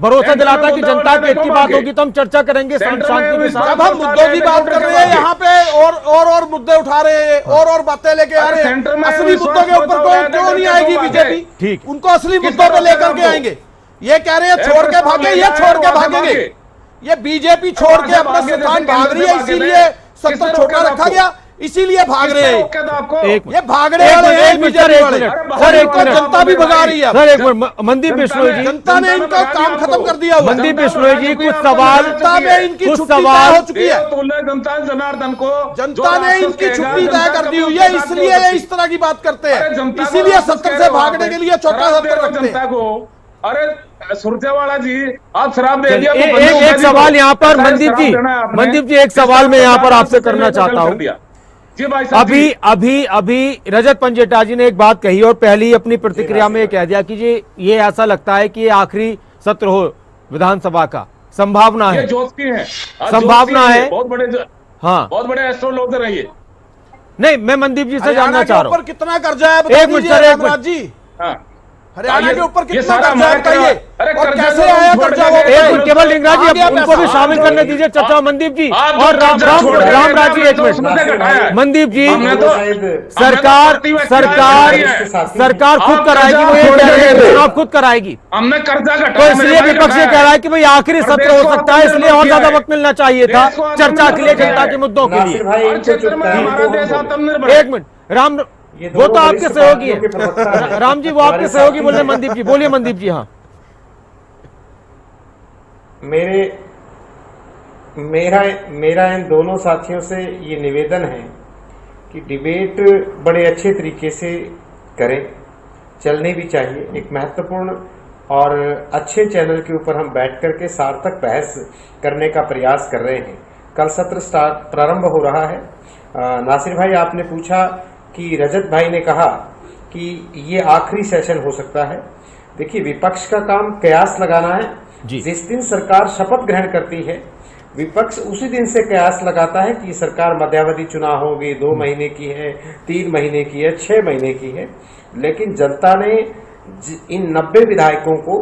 भरोसा सेंटर दिलाता में कि मुद्दा जनता के उठाने हित की को बात बाकी। होगी तो हम चर्चा करेंगे सेंटर में शांति के साथ। जब हम मुद्दों की बात कर रहे हैं यहाँ पे और मुद्दे उठा रहे हैं और बातें लेके आ रहे सेंटर हैं, में असली विश्वास मुद्दों के ऊपर बताओ, कौन ऐसे क्यों नहीं करके आएगी तो बीजेपी? ठीक। उनको असली किस मुद्दों पे तरह लेकर से के हम आएंगे। ये कह रहे हैं छोड़ के प्रस्ताव भागे, ले ये जाए छोड़ के और वहां से भागेंगे। भागे। ये बीजेपी छोड़ के अपना स्थान भाग रही है, इसीलिए सत्ता छोटा रखा गया, इसीलिए भाग रहे हैं। ये भागने वाले हैं बीजेपी वाले। सर एक मिनट, जनता भी भगा रही है। सर एक मिनट, मनदीप बिश्नोई जी, जनता ने इनका काम खत्म कर दिया हुआ। मनदीप बिश्नोई जी, कुछ सवाल, जनता में इनकी कुछ छुट्टी सवाल तय हो चुकी है। जनता जनार्दन को जनता ने इनकी छुट्टी तय कर दी हुई है, इसलिए ये इस तरह की बात करते हैं, इसीलिए सत्तर से भागने के लिए छोटा सत्तर रखते हैं। अरे सुरजेवाला जी, आप शराब दे दिया। एक सवाल यहाँ पर मनदीप जी एक सवाल मैं यहाँ पर आपसे करना चाहता हूँ। अभी रजत पंजेटा जी ने एक बात कही और पहली अपनी प्रतिक्रिया में कह दिया कि जी ये ऐसा लगता है कि ये आखिरी सत्र हो विधानसभा का, संभावना है, संभावना है। बहुत बड़े, हाँ बहुत बड़े एस्ट्रोलॉजर है ये। नहीं, मैं मनदीप जी से जानना चाह रहा हूँ कितना कर्जा है, एक मिनट सर, एक मिनट जी। हाँ, हरियाणा के ऊपर कितना सारा कर्जा है बताइए, अरे और कर्जा कैसे तो आया छोड़ कर्जा? के वो गए। बताइए। केवल लिंगराज जी, आगे उनको भी पैसा। शामिल करने दीजिए चर्चा। मनदीप जी और रामराज जी एक मिनट। मनदीप जी, सरकार खुद कराएगी, वो ये कह रहे हैं चुनाव खुद कराएगी, हमने कर्जा तो घटाया। इसलिए विपक्ष ये कह रहा है कि भाई आखिरी सत्र हो सकता है, इसलिए और ज्यादा वक्त मिलना चाहिए था चर्चा के लिए, जनता के मुद्दों के लिए। एक मिनट, राम, वो तो आपके सहयोगी है, राम जी वो आपके सहयोगी बोल रहे हैं। मनदीप जी बोलिए। मनदीप जी, हाँ। मेरा इन दोनों साथियों से ये निवेदन है कि डिबेट बड़े अच्छे तरीके से करें, चलनी भी चाहिए। एक महत्वपूर्ण और अच्छे चैनल के ऊपर हम बैठ करके सार्थक बहस करने का प्रयास कर रहे हैं। कल सत्र प्रारंभ हो रहा है। नासिर भाई, आपने पूछा कि रजत भाई ने कहा कि ये आखिरी सेशन हो सकता है। देखिए, विपक्ष का काम कयास लगाना है। जिस दिन सरकार शपथ ग्रहण करती है, विपक्ष उसी दिन से कयास लगाता है कि सरकार मध्यावधि चुनाव होगी, 2 महीने की है, 3 महीने की है, 6 महीने की है। लेकिन जनता ने इन 90 विधायकों को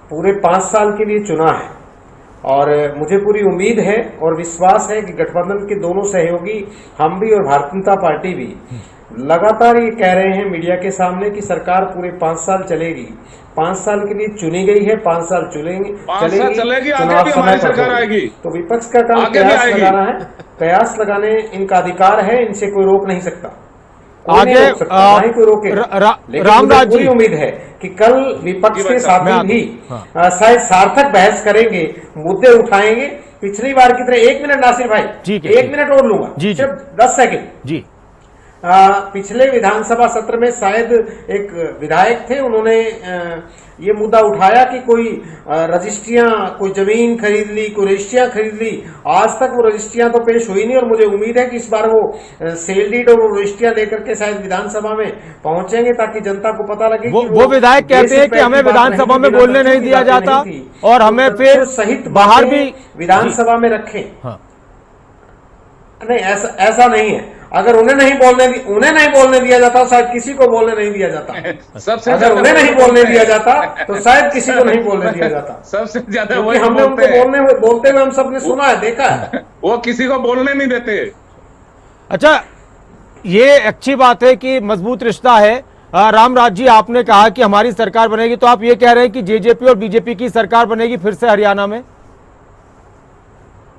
पूरे 5 साल के लिए चुना है और मुझे पूरी उम्मीद है और विश्वास है कि गठबंधन के दोनों सहयोगी, हम भी और भारतीय जनता पार्टी भी, लगातार ये कह रहे हैं मीडिया के सामने कि सरकार पूरे 5 साल चलेगी। 5 साल के लिए चुनी गई है, 5 साल चलेगी, चुनाव समय पर आएगी। तो विपक्ष का काम कयास लगाना है, कयास लगाने इनका अधिकार है, इनसे कोई रोक नहीं सकता, आगे कोई रोके। रामराज जी, उम्मीद है कि कल विपक्ष के साथी भी शायद सार्थक बहस करेंगे, मुद्दे उठाएंगे। पिछली बार की तरह, 1 मिनट नासिर भाई, 1 मिनट और लूंगा, सिर्फ 10 सेकंड जी। पिछले विधानसभा सत्र में शायद एक विधायक थे, उन्होंने ये मुद्दा उठाया कि कोई रजिस्ट्रियां, कोई जमीन खरीद ली, कोई रजिस्ट्रियां खरीद ली। आज तक वो रजिस्ट्रियां तो पेश हुई नहीं और मुझे उम्मीद है कि इस बार वो सेल डीड और रजिस्ट्रियां लेकर के शायद विधानसभा में पहुंचेंगे ताकि जनता को पता लगे। वो विधायक कहते हैं कि हमें विधानसभा में बोलने नहीं दिया जाता और हमें फिर सहित बाहर भी विधानसभा में रखें। नहीं, ऐसा नहीं है। अगर उन्हें नहीं बोलने दिया जाता, शायद किसी को बोलने नहीं दिया जाता। सबसे अगर उन्हें नहीं बोलने दिया जाता तो शायद किसी को नहीं बोलने दिया जाता। सबसे ज्यादा हमने उनको बोलते हुए हम सबने सुना है, देखा है। वो किसी को बोलने नहीं देते। अच्छा, ये अच्छी बात है कि मजबूत रिश्ता है। रामराज जी, आपने कहा कि हमारी सरकार बनेगी, तो आप ये कह रहे हैं कि जेजेपी और बीजेपी की सरकार बनेगी फिर से हरियाणा में?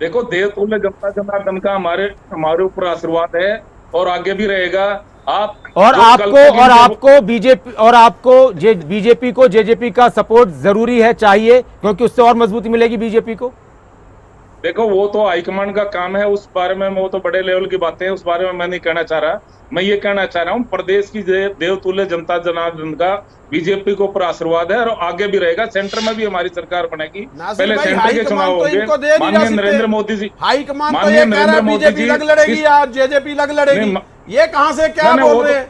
देखो, देवतुल्य जनता जनार्दन का हमारे ऊपर आशीर्वाद है और आगे भी रहेगा। आपको बीजेपी को जेजेपी का सपोर्ट जरूरी है, चाहिए, क्योंकि उससे और मजबूती मिलेगी बीजेपी को। देखो, वो तो हाईकमांड का काम है, उस बारे में वो तो बड़े लेवल की बातें हैं, उस बारे में मैं नहीं कहना चाह रहा। मैं ये कहना चाह रहा हूँ, प्रदेश की देवतुल्य जनता जनार्दन का बीजेपी को ऊपर आशीर्वाद है और आगे भी रहेगा। सेंटर में भी हमारी सरकार बनेगी। पहले सेंटर के चुनाव होंगे, माननीय नरेंद्र मोदी जी, हाईकमान तो ये कह रहा है बीजेपी लग लड़ेगी या जेजेपी लग लड़ेगी, ये कहाँ से क्या बोल रहे हैं?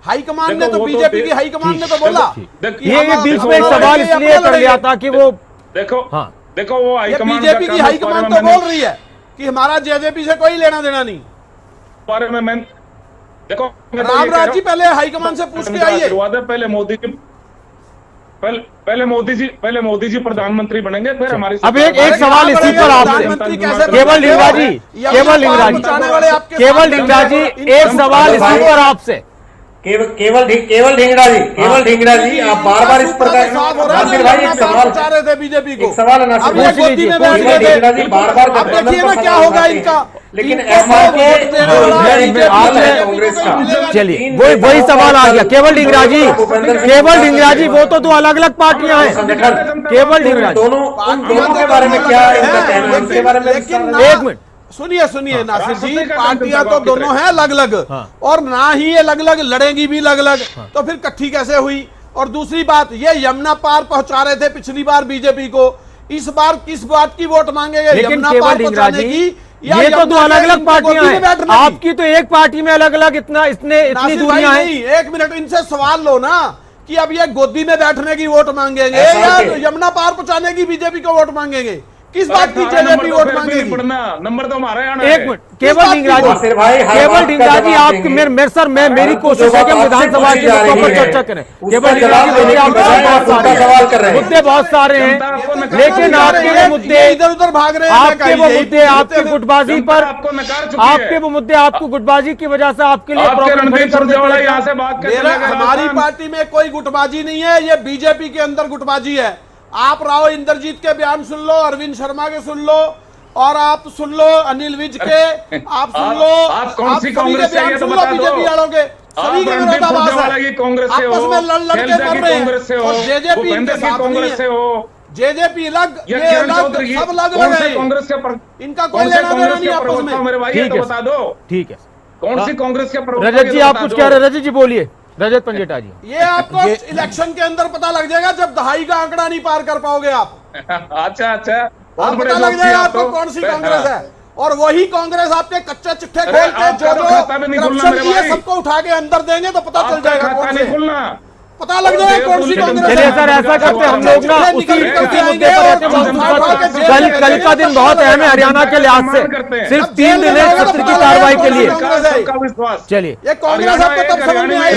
हाईकमान ने तो बीजेपी की हाईकमान ने तो बोला। ये बीच में एक सवाल इसलिए कर लिया था कि वो देखो वो बीजेपी की हाईकमान तो बोल रही है कि हमारा जेजेपी से कोई लेना देना नहीं। बारे में मैं देखो, रामराज जी पहले हाईकमान से पूछ के आइए। पहले मोदी जी प्रधानमंत्री बनेंगे, फिर हमारी। अब एक सवाल इसी पर आपसे, केवल लिंगराज जी, एक सवाल इसी पर आपसे। केवल ढींगड़ा जी आप बार बार इस प्रकार नासिर भाई एक सवाल चाह रहे थे बीजेपी को, एक सवाल है अब नासिर ये भाई, गोदी में बैठ केवल गए ढींगड़ा जी थे। बार बार अब देखिए ना क्या होगा इनका, लेकिन इनको वोट देने वाला बीजेपी कांग्रेस का चलिए वही सवाल आ गया। केवल ढींगरा जी वो तो दो अलग अलग पार्टियां हैं। केवल ढींगरा जी दोनों के बारे में क्या इनका कहना है, उनके बारे में एक मिनट सुनिए नासिर जी, पार्टियां तो दोनों हैं अलग अलग, और ना ही ये अलग अलग लड़ेंगी भी अलग अलग, तो फिर इकट्ठी कैसे हुई? और दूसरी बात, ये यमुना पार पहुंचा रहे थे पिछली बार बीजेपी को, इस बार किस बात की वोट मांगेंगे? लेकिन यमुना केवल पार ढींगरा पहुंचाने जी, की या ये तो दो यमुना अलग के अलग इनकी पार्टियां गोदी में हैं। बैठने की? आपकी तो एक पार्टी में अलग अलग इतनी नासिर भाई दूरियां हैं। नहीं, एक मिनट इनसे सवाल लो ना कि अब ये गोदी में बैठने की वोट मांगेंगे ऐसा या है। यमुना पार पहुंचाने की बीजेपी को वोट मांगेंगे? किस बात की जेजेपी वोट मांगेगी? नंबर तो हमारा यहाँ एक मिनट, केवल ढींगरा जी, नासिर भाई, हर केवल बात का ढींगरा जी, जवाब आप देंगे। मेरे सर मेरी कोशिश है कि हम विधानसभा के मुद्दों पर चर्चा करें। केवल ढींगरा जी, मुद्दे आपके बहुत सारे सवाल कर रहे हैं, हैं। मुद्दे बहुत सारे हैं, लेकिन आपके वो मुद्दे, इधर उधर भाग रहे हैं, आपके वो मुद्दे आपकी गुटबाजी पर, आपको नकार चुकी है। आपके वो मुद्दे आपको गुटबाजी की वजह से आपके लिए आपके प्रॉब्लम खड़ी रणदीप कर देते सुरजेवाला हैं। यहाँ से बात करते मेरा हैं। हमारी पार्टी में कोई गुटबाजी नहीं है, ये बीजेपी के अंदर गुटबाजी है। आप राव इंद्रजीत के बयान सुन लो, अरविंद शर्मा के सुन लो, और आप सुन लो अनिल विज के, आप सुन लो, आप कौन सी सभी कांग्रेस के से बयान ये तो सुन लो बता दो। बीजेपी वालों के, सभी आप के रणदीप विरोधाभास सुरजेवाला की है, कांग्रेस से आपस हो, में लड़ के खैलजा मर की रहे कांग्रेस से हैं, हो, और जेजेपी भूपेंद्र इनके की साथ नहीं कांग्रेस से है। हो, जेजेपी अलग, या ये किरण अलग, चौधरी सब अलग कौन अलग से है, कांग्रेस के इनका कोई कौन से लेना देना कांग्रेस नहीं के आपस प्रवक्ता में। मेरे भाई, ये ठीक तो है। बता दो ठीक है कौन सी कांग्रेस के प्रवक्ता रजत जी, ये तो आप बता कुछ दो। कह रहे हैं? रजत जी बोलिए, रजत पंजेटा जी। ये आपको इलेक्शन के अंदर पता लग जाएगा, जब दहाई का आंकड़ा नहीं पार कर पाओगे आप, अच्छा बहुत आप बड़े पता लग दोस्ती जाएगा आप आपको तो। कौन सी कांग्रेस है। और वही कांग्रेस आपके कच्चे चिट्ठे अरे खोल के आपका तो खाता भी नहीं खुलना करप्शन मेरे किए भाई। सबको उठा के अंदर देंगे तो पता चल आपका जाएगा खाता कौन नहीं से, खुलना, पता लग जाएगा कौन सी कांग्रेस चलिए है। सर, ऐसा करते हैं हम लोग ना उसी मुद्दे पर रहते हैं। कल का दिन बहुत अहम है हरियाणा के लिहाज से, सिर्फ 3 दिन है सत्र की कार्रवाई के लिए। सबका विश्वास। चलिए ये कांग्रेस आपको तब समझ में आई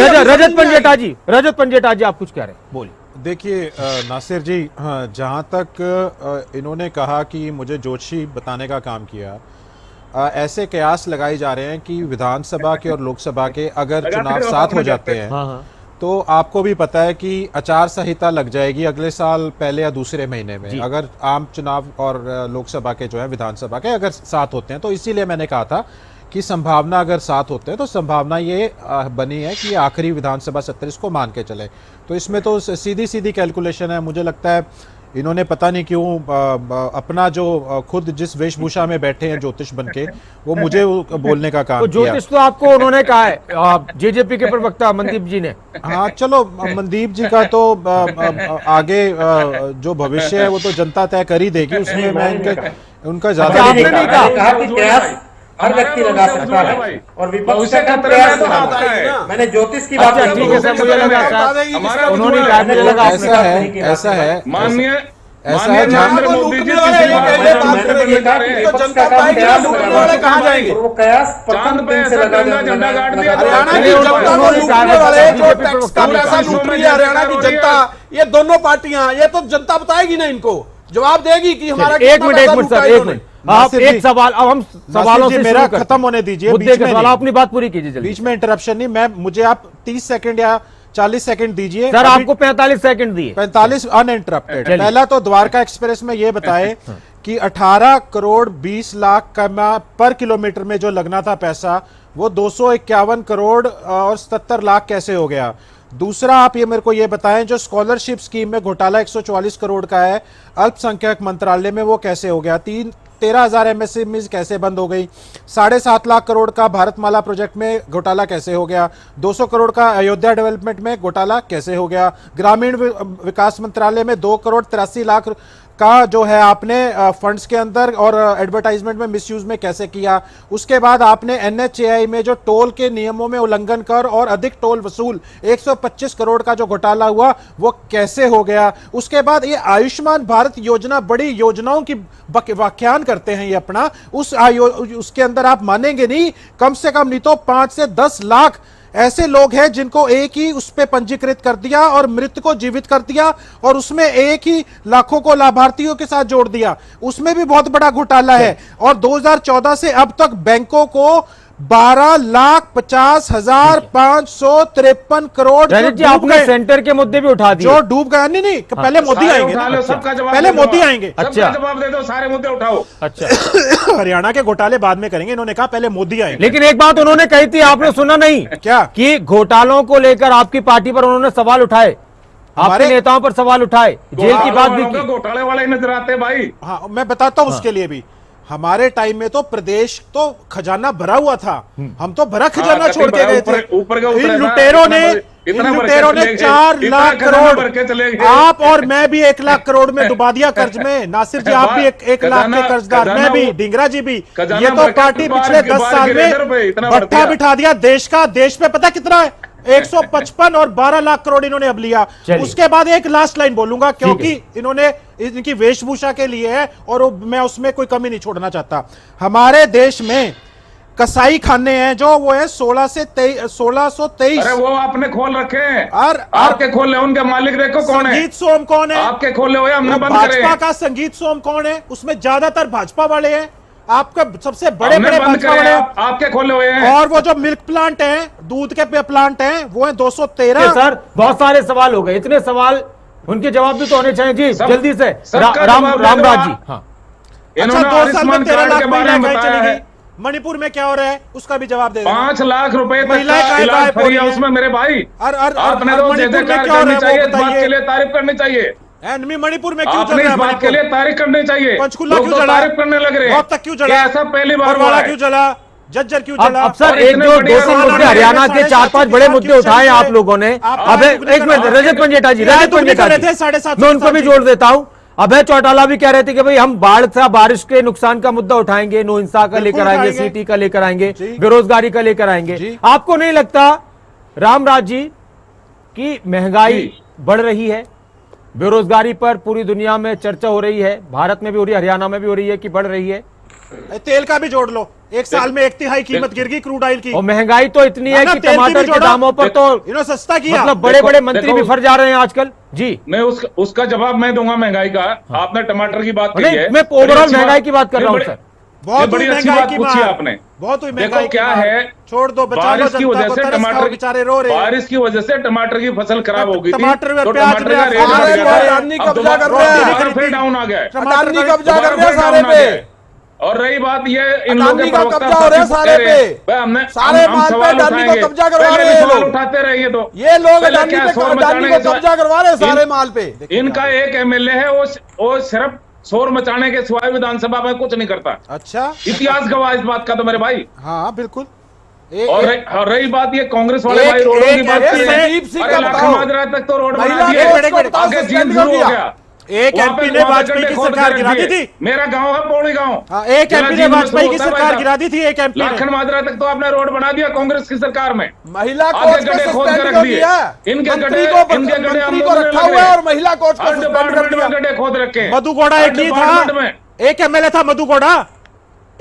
रजत पंजेटा जी आप कुछ कह रहे हैं, बोलिए। देखिए नासिर जी, हाँ, जहाँ तक इन्होंने कहा कि मुझे जोशी बताने का काम किया, ऐसे कयास लगाए जा रहे हैं कि विधानसभा के और लोकसभा के अगर चुनाव साथ हो जाते हैं तो आपको भी पता है कि आचार संहिता लग जाएगी अगले साल पहले या दूसरे महीने में, अगर आम चुनाव और लोकसभा के जो है विधानसभा के अगर साथ होते हैं। तो इसीलिए मैंने कहा था कि संभावना अगर साथ होते हैं तो संभावना ये बनी है कि आखिरी विधानसभा सत्र इसको मान के चले। तो इसमें तो सीधी सीधी कैलकुलेशन है। मुझे लगता है इन्होंने पता नहीं क्यों अपना जो खुद जिस वेशभूषा में बैठे हैं ज्योतिष बनके, वो मुझे बोलने का काम तो किया। ज्योतिष तो आपको उन्होंने कहा है, जेजेपी के प्रवक्ता मनदीप जी ने। हाँ चलो, मनदीप जी का तो आगे जो भविष्य है वो तो जनता तय कर ही देगी, उसमें मैं उनका ज्यादा आपने नहीं कहा कि कयास हर व्यक्ति लगा सकता है और विपक्ष का काम प्रयास करना है। मैंने ज्योतिष की बात अच्छा ठीक है सर, मुझे लगा हमारा उन्होंने कहा, मुझे लगा आपने कहा। ऐसा है माननीय ऐसा है नरेंद्र मोदी जी कहाँ जाएंगे, वो कयास प्रथम दिन से लगा झंडा गाड़ दिया। हरियाणा की जनता को लूटने वाले जो टैक्स का पैसा लूट रही है हरियाणा की जनता, ये दोनों पार्टियां, ये तो जनता बताएगी ना, इनको जवाब देगी कि हमारा एक मिनट सर, एक मिनट, आप एक सवाल, अब हम सवालों से मेरा खत्म होने दीजिए, मुद्दे के सवाल अपनी बात पूरी कीजिए जल्दी। बीच में इंटरप्शन नहीं, मुझे आप 30 सेकंड या 40 सेकंड दीजिए सर। आपको 45 सेकंड दिए, 45 अनइंटरप्टेड। पहला तो द्वारका एक्सप्रेस में ये बताए कि 18 करोड़ 20 लाख का पर किलोमीटर में जो लगना था पैसा, वो 251 करोड़ और 77 लाख कैसे हो गया। दूसरा, आप ये मेरे को ये बताएं, जो स्कॉलरशिप स्कीम में घोटाला 144 करोड़ का है अल्पसंख्यक मंत्रालय में, वो कैसे हो गया। 13,000 एमएसएमई कैसे बंद हो गई। 7.5 लाख करोड़ का भारतमाला प्रोजेक्ट में घोटाला कैसे हो गया। 200 करोड़ का अयोध्या डेवलपमेंट में घोटाला कैसे हो गया। ग्रामीण विकास मंत्रालय में 2 करोड़ 83 लाख का जो है आपने फंड्स के अंदर और एडवर्टाइजमेंट में मिसयूज में कैसे किया। उसके बाद आपने एनएचएआई में जो टोल के नियमों में उल्लंघन कर और अधिक टोल वसूल 125 करोड़ का जो घोटाला हुआ, वो कैसे हो गया। उसके बाद ये आयुष्मान भारत योजना, बड़ी योजनाओं की व्याख्यान करते हैं ये अपना, उसके अंदर आप मानेंगे नहीं, कम से कम नहीं तो 5 से 10 लाख ऐसे लोग हैं जिनको एक ही उस पे पंजीकृत कर दिया और मृत को जीवित कर दिया, और उसमें एक ही लाखों को लाभार्थियों के साथ जोड़ दिया। उसमें भी बहुत बड़ा घोटाला है। और 2014 से अब तक बैंकों को 12,50,553 करोड़ जो रजत जी, डूब आपने गए, सेंटर के मुद्दे भी उठा दिए। जो डूब गए। नहीं, पहले मोदी सारे आएंगे उठा ना। लो, सबका जवाब पहले दे दो मोदी आप। आएंगे। सबका अच्छा। जवाब दे दो, सारे मुद्दे उठाओ। अच्छा, हरियाणा के घोटाले बाद में करेंगे, इन्होंने कहा पहले मोदी आएंगे। लेकिन एक बात उन्होंने कही थी, आपने सुना नहीं क्या? कि घोटालों को लेकर आपकी पार्टी पर उन्होंने सवाल उठाए, आपके हमारे- नेताओं पर सवाल उठाए, जेल की बात भी घोटालों की। के घोटाले वाले नजर आते हैं भाई। हाँ, मैं बताता हूं उसके लिए भी। हमारे टाइम में तो प्रदेश तो खजाना भरा हुआ था, हम तो भरा खजाना छोड़ के गए थे। ऊपर का इन लुटेरों ने 4 लाख करोड़, आप और मैं भी 1 लाख करोड़ में डुबा दिया कर्ज में। नासिर जी, आप भी 1 लाख के कर्जदार, मैं भी, ढींगरा जी भी। ये तो पार्टी पिछले 10 साल में भट्ठा बिठा दिया देश का। देश पे पता कितना है? 155 और 12 लाख करोड़ इन्होंने अब लिया। उसके बाद एक लास्ट लाइन बोलूंगा, क्योंकि इन्होंने इनकी वेशभूषा के लिए है और मैं उसमें कोई कमी नहीं छोड़ना चाहता। हमारे देश में कसाई खाने हैं जो वो है 1623। अरे वो आपने खोल रखे हैं, और आपके खोले, उनके मालिक देखो कौन है। संगीत सोम कौन है? आपके खोले हुए हमने बंद करे। भाजपा का संगीत सोम कौन है? उसमें ज्यादातर भाजपा वाले हैं। आपका सबसे बड़े हमने बड़े बंद भाजपा करे, वाले हैं। आपके खोले हुए हैं। और वो जो मिल्क प्लांट हैं, दूध के प्लांट हैं, वो है 213। सर, बहुत सारे सवाल हो गए, इतने सवाल, उनके जवाब भी तो होने चाहिए जी। जल्दी से सबका रामराज जवाब दे दो जी। आप। हाँ, अच्छा, 2 साल में 13 लाख महिलाएं कहीं चली गई। मणिपुर में क्या हो रहा है उसका भी जवाब दे देना। 5 लाख रुपए तक महिलाएं का गायब इलाज फ्री है हो रही उसमें मेरे भाई। आपने तो मणिपुर में जयकार क्या हो करनी रहा है चाहिए, वो इस बात बताइए। के लिए तारीफ करनी चाहिए। एनमी मणिपुर में क्यों चल आपने रहा इस है? बात के लिए तारीफ करनी चाहिए। पंचकुला लोग क्यों तो जला? तारीफ करने लग रहे हैं। अब तक क्यों जला? ऐसा पहली बार हुआ बरवाड़ा है। क्यों जला? जज्जर क्यों अब जला? सर, और एक इतने जो बढ़िया 200 समाधान मुद्दे है, हरियाणा के 4-5 बड़े मुद्दे उठाए आप लोगों ने। अब एक मिनट, रजत पंजेटा जी, रजत पंजेटा जी, 750 मैं उनको भी जोड़ देता हूं। अभय चौटाला भी कह रहे थे कि भाई हम बाढ़ से बारिश के नुकसान का मुद्दा उठाएंगे, नो हिंसा का लेकर आएंगे, सीटी का लेकर आएंगे, बेरोजगारी का लेकर आएंगे। आपको नहीं लगता रामराज जी कि महंगाई बढ़ रही है, बेरोजगारी पर पूरी दुनिया में चर्चा हो रही है, भारत में भी हो रही है, हरियाणा में भी हो रही है कि बढ़ रही है? तेल का भी जोड़ लो, 1 साल में 1/3 कीमत गिर गई क्रूड ऑयल की। और महंगाई तो इतनी है कि तेल की भी टमाटर के जोड़ा। दामों पर तो इन्होंने सस्ता किया। मतलब बड़े बड़े मंत्री भी फर जा रहे हैं आजकल जी। मैं उसका जवाब मैं दूंगा महंगाई का। आपने टमाटर की बात कही है, मैं ओवरऑल महंगाई की बात कर रहा हूं सर। बहुत बड़ी अच्छी महंगाई बात की पूछी मार। आपने। बहुत हुई देखो महंगाई क्या की मार। है, छोड़ दो, बचा लो बारिश की जनता वजह को, से तरस खाओ, टमाटर बेचारे रो रहे हैं। बारिश की वजह से टमाटर की फसल खराब हो गई थी, टमाटर में तो प्याज टमाटर में का रेट आप बढ़ सारे गया था। अडानी अब कब्जा कर दोबारा रहे हैं। फिर डाउन आ गया है। अडानी कब्जा कर रहे हैं दोबारा सारे डाउन आ पे। गया है। और रही बात ये, इन लोगों अडानी के का प्रवक्ता कब्जा हो रहा है साथी सारे कह रहे हैं, पे। भाई हमने सारे हम माल पे सवाल अडानी को उठाएंगे। कब्जा करवा पहले रहे भी हैं सवाल लोग। उठाते रहे ये लोग पहले अडानी क्या पे शोर अडानी मचाने को के सिवाय- कब्जा करवा रहे हैं सारे माल पे। इनका एक एमएलए है, वो सिर्फ शोर मचाने के सिवाय विधानसभा में कुछ नहीं करता। अच्छा, इतिहास गवाह इस बात का तो मेरे भाई। हाँ बिल्कुल। और रही बात ये कांग्रेस वाले भाई रोडों की बात की है। संदीप सिंह अरे का लाखन बताओ। माजरा तक तो रोड बना महिला दिए, कांग्रेस को बताओ आगे सस्पेंड जींद क्यों शुरू हो किया? गया। एक वहाँ एमपी पे ने वाजपेयी की खोद के सरकार रख गिरा दी दिए। थी। मेरा गांव है पौड़ी गांव। हाँ, एक एमपी ने वाजपेयी की सरकार गिरा दी थी। एक एमपी ने लाखन माजरा तक तो आपने रोड बना दिया कांग्रेस की सरकार में। महिला आगे कोच को गड्ढे खोद सस्पेंड के रख क्यों दिए। किया? इनके मंत्री गड्ढे को इनके गड्ढे मंत्री हम को लोगों ने रखा लगे। हुआ है और महिला कोच को हर सस्पेंड कर डिपार्टमेंट दिया। में गड्ढे खोद रखे हैं। मधु गौड़ा हर एक ही डिपार्टमेंट था, में। एक एमएलए था मधु गौड़ा।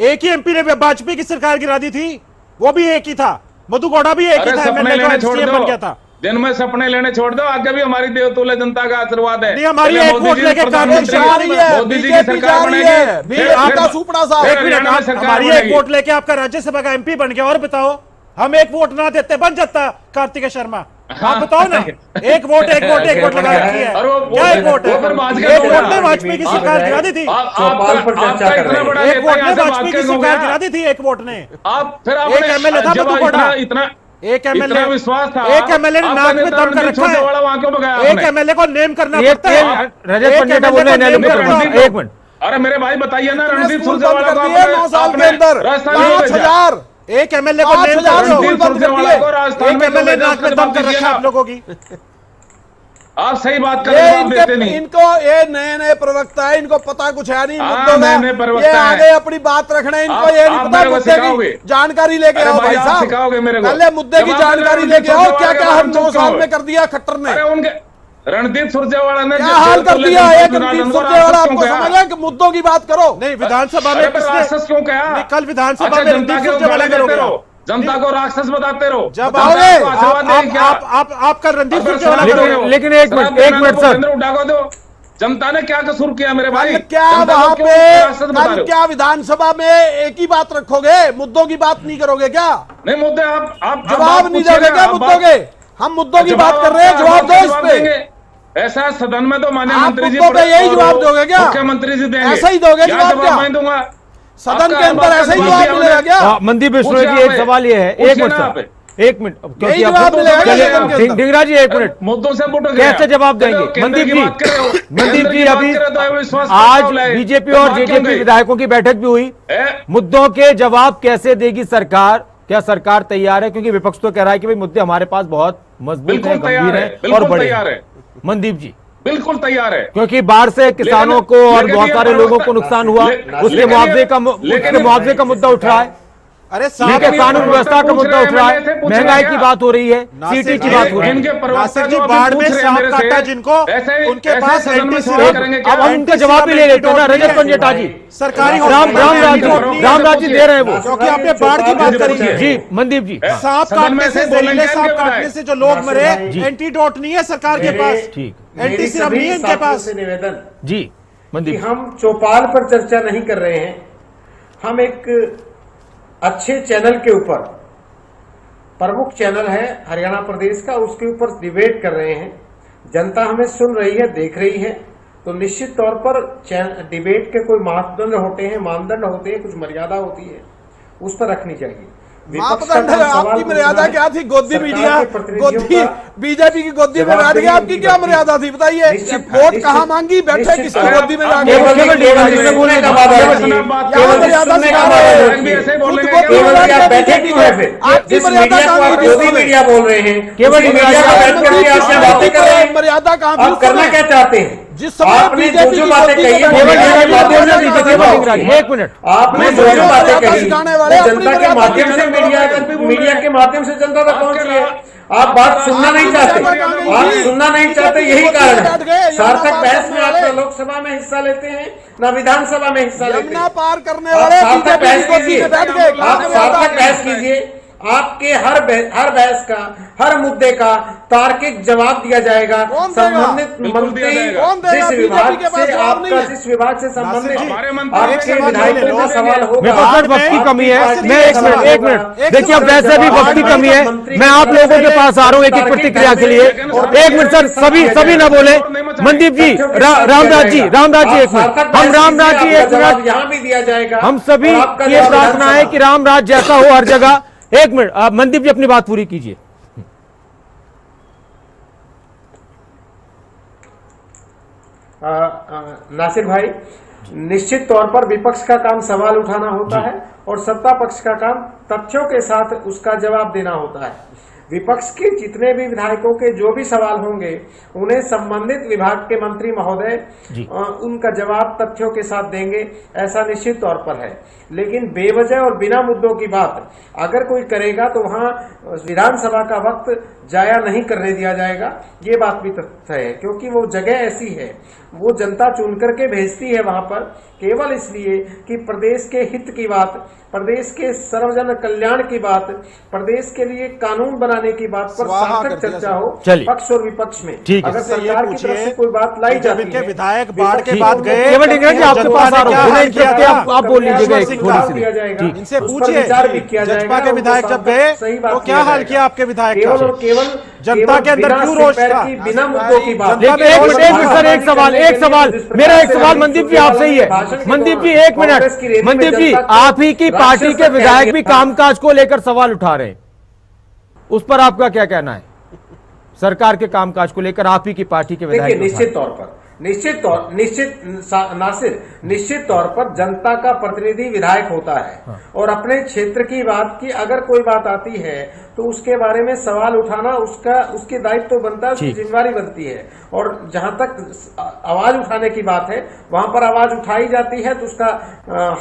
एक ही एमपी ने वाजपेयी की सरकार गिरा दी थी, वो भी एक ही था। मधु गौड़ा भी एक ही अरे था, सपने एमएलए लेने जो छोड़ सीएम बन गया दो, था। दिन में सपने लेने छोड़ दो। आगे भी हमारी देवतुल्य जनता का आशीर्वाद है। नहीं, हमारी पहले एक मोदी वोट जी लेके प्रधानमंत्री कांग्रेस जा रही है, मोदी जी की बीजेपी सरकार जा रही बनेगी। है, बीजेपी का सुपड़ा साहब। एक मिनट, हरियाणा में आप सरकार हमारी एक बनेगी। वोट लेके आपका राज्यसभा का एमपी बन गया, और बताओ हम एक वोट ना देते बन जाता कार्तिक शर्मा। आप बताओ ना, एक वोट लगा रखी है। और वो क्या एक वोट है? वो फिर भाजपा एक बोला। वोट ने वाजपेयी की सरकार गिरा दी थी। चौपाल पर चर्चा कर रहे हैं। बड़ा एक नेता वोट यहाँ ने से वाजपेयी की भाग के सरकार गया। गिरा दी थी। एक वोट ने आप फिर एक आपने एमएलए था जब मधु गौड़ा। इतना एक एमएलए इतना विश्वास था। एक एमएलए ने आपका नाक में नेता दम कर रणदीप रखा सुरजेवाला है। वहां क्यों भगाया एक आपने? एमएलए को नेम करना ये पड़ता है। रजत एक पंजेटा MLA बोल रहे हैं, को नैलो नेम पुत्र करना में। होता है। एक मिनट, अरे मेरे भाई बताइए ना, रणदीप स्कूल बंद सुरजेवाला कर को दिए 9 साल के अंदर। राजस्थान में भेजा। 5000 एक एमएलए को नेम 5000 करो। स्कूल बंद कर सुरजेवाला को दिए। राजस्थान एक में क्यों एमएलए भेजा? नाक में उसका दम कर जवाब रखा दीजिए है आप लोगों की। आप सही बात का ये जवाब देते नहीं। इनको ये नए प्रवक्ता है, इनको पता कुछ है नहीं हाँ, मुद्दों का। नए प्रवक्ता ये हैं। आगे अपनी बात रखना है, इनको आप- ये नहीं आप पता मेरे को मुद्दे सिखाओगे। की जानकारी लेके अरे आओ भाई, भाई आप साहब। सिखाओगे मेरे को। पहले मुद्दे की जवाब जानकारी दे दो, लेके आओ। रणदीप क्या क्या हम सुरजेवाला 9 के साल बारे में कर दिया खट्टर ने। अरे उनके रणदीप सुरजेवाला ने क्या हाल कर दिया है रणदीप सुरजेवाला? आपको कहा? समझ है कि मुद्दों की बात करो। नहीं, विधानसभा अरे में पर किसने राक्षस क्यों कहा? नहीं, कल विधानसभा अच्छा, में जनता रणदीप के सुरजेवाला उगाड़े करोगे देते रहो, आप। जनता को राक्षस बताते रहो। जब जनता आओगे, को आशीर्वाद दें क्या? आप कल रणदीप अगर सुरजेवाला शराब करोगे। दे रहे हो, लेकिन एक शराब मिनट देना तो सर। भूपेंद्र हुड्डा को दो। जनता ने क्या कसूर किया मेरे भाई? कल क्या जनता को वहां क्यों पे विरासत बता रहे कल हो? क्या विधानसभा में एक ही बात रखोगे, मुद्दों की बात नहीं करोगे क्या? नहीं, मुद्दे आप जवाब नहीं दोगे क्या मुद्दों के? हम मुद्दों की बात कर रहे हैं, जवाब दो इस पे। ऐसा सदन में तो माननीय आप मंत्री जी मुद्दों पे यही और जवाब दोगे क्या? मुख्यमंत्री जी देंगे, ऐसा ही दोगे क्या जवाब क्या? मैं दूंगा? सदन आपका के अंदर ऐसा ही जवाब मिलेगा क्या? मंदीप बिश्नोई जी, एक सवाल ये है, एक मिनट सर, एक मिनट, क्योंकि जवाब आप मिलेगा चलिए, सदन के अंदर। ढिंगरा जी एक मिनट, मुद्दों से बुट कैसे जवाब देंगे? मंदीप जी, अभी आज बीजेपी और जेजेपी विधायकों की बैठक भी हुई, मुद्दों के जवाब कैसे देगी सरकार? क्या सरकार तैयार है? क्योंकि विपक्ष तो कह रहा है कि भाई मुद्दे हमारे पास बहुत मजबूत हैं, गंभीर हैं और बड़े हैं। मनदीप जी बिल्कुल तैयार है, क्योंकि बाढ़ से किसानों को और बहुत सारे लोगों को नुकसान हुआ, उसके मुआवजे का मुद्दा उठ रहा है, अरे ठीक है, कानून व्यवस्था का मुद्दा उठ रहा है, महंगाई की बात हो रही है, सीटी की बात हो रही है। नासिर जी, बाढ़ में सांप काटा जिनको, उनके पास अब हम उनका जवाब भी ले लेते हैं ना, रजत पंजेटा जी, सरकारी रामराज जी दे रहे हैं वो, क्योंकि आपने बाढ़ की बात करी है जी मनदीप जी। सांप काटने से, जहरीले सांप काटने से जो लोग मरे, एंटीडोट नहीं है सरकार के पास, ठीक, एंटी सिरम नहीं है इनके पास। निवेदन जी कि मनदीप, हम चौपाल पर चर्चा नहीं कर रहे हैं, हम एक अच्छे चैनल के ऊपर, प्रमुख चैनल है हरियाणा प्रदेश का, उसके ऊपर डिबेट कर रहे हैं। जनता हमें सुन रही है, देख रही है, तो निश्चित तौर पर डिबेट के कोई मापदंड होते हैं, मानदंड होते हैं, कुछ मर्यादा होती है, उस पर रखनी चाहिए। मापदंड आपकी मर्यादा क्या थी? गोदी मीडिया, गोदी बीजेपी की गोदी में बैठ गया, आपकी क्या मर्यादा थी बताइए? वोट कहाँ मांगी, बैठे किसकी गोदी में जाके? बैठे क्यों है फिर? आपकी मर्यादा कहाँ गोदी मीडिया बोल रहे हैं, केवल मर्यादा कहाँ आप करना क्या चाहते हैं? जिस समय आपने जो बातें कही है, एक मिनट, आपने जो बातें कही जनता के माध्यम से, मीडिया के माध्यम से जनता तक पहुंची है। आप बात सुनना नहीं चाहते, आप सुनना नहीं चाहते, यही कारण है। सार्थक बहस में आप न लोकसभा में हिस्सा लेते हैं, न विधानसभा में हिस्सा लेते हैं। पार करने आप वाले सार्थक बहस कीजिए, आप सार्थक बहस कीजिए, आपके हर बहस का, हर मुद्दे का तार्किक जवाब दिया जाएगा। संबंधित मंत्री जिस विभाग से, आपका जिस विभाग से संबंधित आपके विधायकों का सवाल होगा। वक्त की कमी है, मैं एक मिनट देखिए, अब वैसे भी वक्त की कमी है, मैं आप लोगों के पास आ रहा हूँ एक एक प्रतिक्रिया के लिए। एक मिनट सर, सभी ना बोले, मनदीप जी, रामराज जी एक मिनट, हम रामराज जी एक मिनट, यहाँ भी दिया जाएगा। हम सभी ये प्रार्थना है कि रामराज जैसा हो हर जगह। एक मिनट, आप मनदीप जी अपनी बात पूरी कीजिए। नासिर भाई, निश्चित तौर पर विपक्ष का काम सवाल उठाना होता है और सत्ता पक्ष का काम तथ्यों के साथ उसका जवाब देना होता है। विपक्ष के जितने भी विधायकों के जो भी सवाल होंगे, उन्हें संबंधित विभाग के मंत्री महोदय उनका जवाब तथ्यों के साथ देंगे, ऐसा निश्चित तौर पर है। लेकिन बेवजह और बिना मुद्दों की बात अगर कोई करेगा तो वहां विधानसभा का वक्त जाया नहीं करने दिया जाएगा, ये बात भी तथ्य है। क्योंकि वो जगह ऐसी है, वो जनता चुन करके भेजती है वहां पर, केवल इसलिए कि प्रदेश के हित की बात, प्रदेश के सर्वजन कल्याण की बात, प्रदेश के लिए कानून बनाने की बात पर सार्थक चर्चा हो पक्ष और विपक्ष में। अगर सरकार की तरफ से कोई बात लाई जाती है, विधायक बाढ़ के बाद गए, आपके पास आ रहा हूं, आप बोल लीजिएगा थोड़ी सी, इनसे पूछिए, भाजपा के विधायक जब गए तो क्या हाल किया आपके विधायक का? केवल और केवल जनता के अंदर क्यों रोष था? बिना मुद्दों की बात। एक मिनट सर, एक सवाल, मेरा एक सवाल मनदीप जी आपसे ही है। मनदीप जी एक मिनट, मनदीप जी, आप ही की पार्टी के विधायक भी कामकाज को लेकर सवाल उठा रहे हैं, उस पर आपका क्या कहना है? सरकार के कामकाज को लेकर आप ही की पार्टी के विधायक, निश्चित तौर पर जनता का प्रतिनिधि विधायक होता है और अपने क्षेत्र की बात की अगर कोई बात आती है तो उसके बारे में सवाल उठाना उसकी दायित्व तो बनता है, उसकी जिम्मेवारी बनती है। और जहां तक आवाज उठाने की बात है, वहां पर आवाज उठाई जाती है तो उसका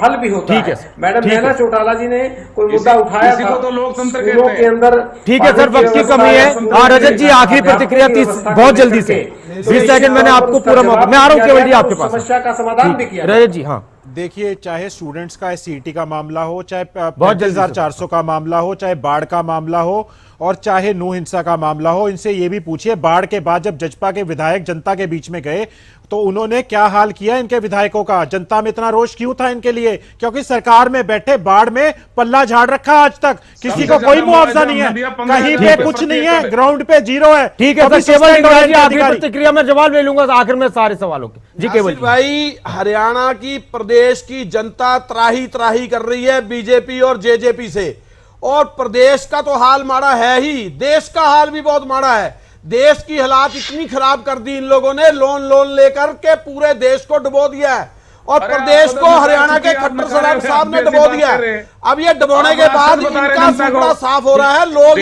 हल भी होता है। मैडम नैना चौटाला जी ने कोई मुद्दा उठाया था तो लोकतंत्र के अंदर। ठीक है सर, वक्त की कमी है। रजत जी आखिरी प्रतिक्रिया बहुत जल्दी से, 20 सेकंड मैंने आपको पूरा मौका, मैं आ रहा हूँ केवल जी आपके पास। समस्या का समाधान भी किया रजत जी। हाँ देखिए, चाहे स्टूडेंट्स का सीईटी का मामला हो, चाहे 5400 का मामला हो, चाहे बाढ़ का मामला हो, और चाहे नू हिंसा का मामला हो। इनसे ये भी पूछिए, बाढ़ के बाद जब जजपा के विधायक जनता के बीच में गए तो उन्होंने क्या हाल किया इनके विधायकों का। जनता में इतना रोष क्यों था इनके लिए? क्योंकि सरकार में बैठे बाढ़ में पल्ला झाड़ रखा, आज तक किसी को कोई मुआवजा नहीं है, कहीं पे कुछ नहीं है, ग्राउंड पे जीरो है। ठीक है सर, केवल ढींगरा जी आखिरी प्रतिक्रिया में जवाब ले लूंगा आखिर में सारे सवालों के। जी केवल नासिर भाई, हरियाणा की प्रदेश की जनता त्राही त्राही कर रही है बीजेपी और जेजेपी से, और प्रदेश का तो हाल माड़ा है ही, देश का हाल भी बहुत माड़ा है। देश की हालात इतनी खराब कर दी इन लोगों ने, लोन लेकर के पूरे देश को डुबो दिया है, और प्रदेश को हरियाणा के खट्टर साहब ने डुबो दिया है। अब ये डुबोने के बाद इनका सूखड़ा साफ हो रहा है, लोग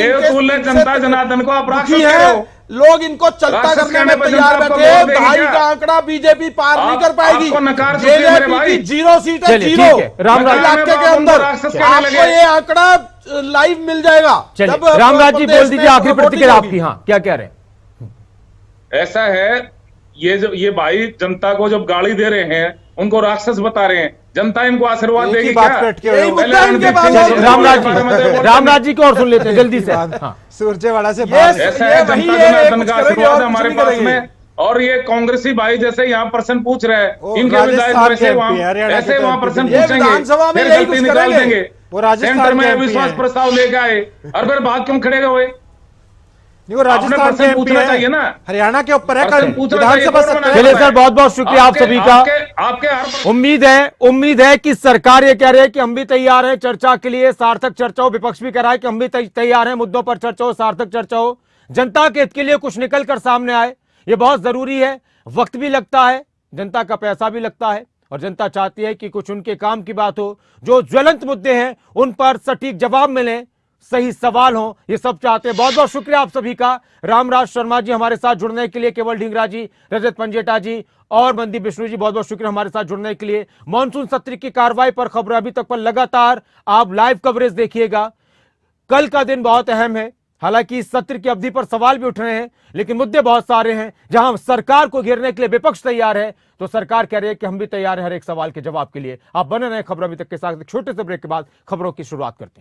जनता जनार्दन को अपराध है, लोग इनको चलता करने में तैयार बैठे हैं। 2.5 का आंकड़ा बीजेपी पार नहीं कर पाएगी, जेजेपी की 0 सीट है, 0 इलाके के अंदर। आपको ये आंकड़ा लाइव मिल जाएगा। चलिए रामराज जी बोल दीजिए आखिरी प्रतिक्रिया आपकी। हाँ, क्या कह रहे हैं? ऐसा है, ये भाई जनता को जब गाली दे रहे हैं, उनको राक्षस बता रहे हैं, जनता इनको आशीर्वाद देगी क्या? रामराज जी को और सुन लेते हैं जल्दी से। हाँ। सुरजेवाड़ा से ऐसा है, जनता जनार्दन का आशीर्वाद हमारे पास में। और ये कांग्रेसी भाई जैसे यहाँ प्रश्न पूछ रहे हैं, इनके विधायक ऐसे वहाँ प्रश्न पूछेंगे, फिर गलती निकाल देंगे। सेंटर में अविश्वास प्रस्ताव लेके आए और फिर भाग क्यों खड़े हुए? वो राजस्थान से पूछना चाहिए ना, हरियाणा के ऊपर है, कल विधानसभा। चलिए सर, बहुत बहुत शुक्रिया आप सभी का। आपके उम्मीद है कि सरकार ये कह रही है कि हम भी तैयार हैं चर्चा के लिए, सार्थक चर्चा हो। विपक्ष भी कह रहा है कि हम भी तैयार हैं, मुद्दों पर चर्चा हो, सार्थक चर्चा हो, जनता के हित के लिए कुछ निकल कर सामने आए। ये बहुत जरूरी है, वक्त भी लगता है, जनता का पैसा भी लगता है, और जनता चाहती है कि कुछ उनके काम की बात हो, जो ज्वलंत मुद्दे हैं उन पर सटीक जवाब मिले, सही सवाल हो, ये सब चाहते हैं। बहुत बहुत शुक्रिया आप सभी का। रामराज शर्मा जी हमारे साथ जुड़ने के लिए, केवल ढींगरा जी, रजत पंजेटा जी और मनदीप बिश्नोई जी, बहुत बहुत शुक्रिया हमारे साथ जुड़ने के लिए। मॉनसून सत्र की कार्रवाई पर खबरें अभी तक पर लगातार आप लाइव कवरेज देखिएगा। कल का दिन बहुत अहम है, हालांकि इस सत्र की अवधि पर सवाल भी उठ रहे हैं, लेकिन मुद्दे बहुत सारे हैं। जहां सरकार को घेरने के लिए विपक्ष तैयार है, तो सरकार कह रही है कि हम भी तैयार हैं हर एक सवाल के जवाब के लिए। आप बने रहें खबरों अभी तक के साथ। छोटे से ब्रेक के बाद खबरों की शुरुआत करते हैं।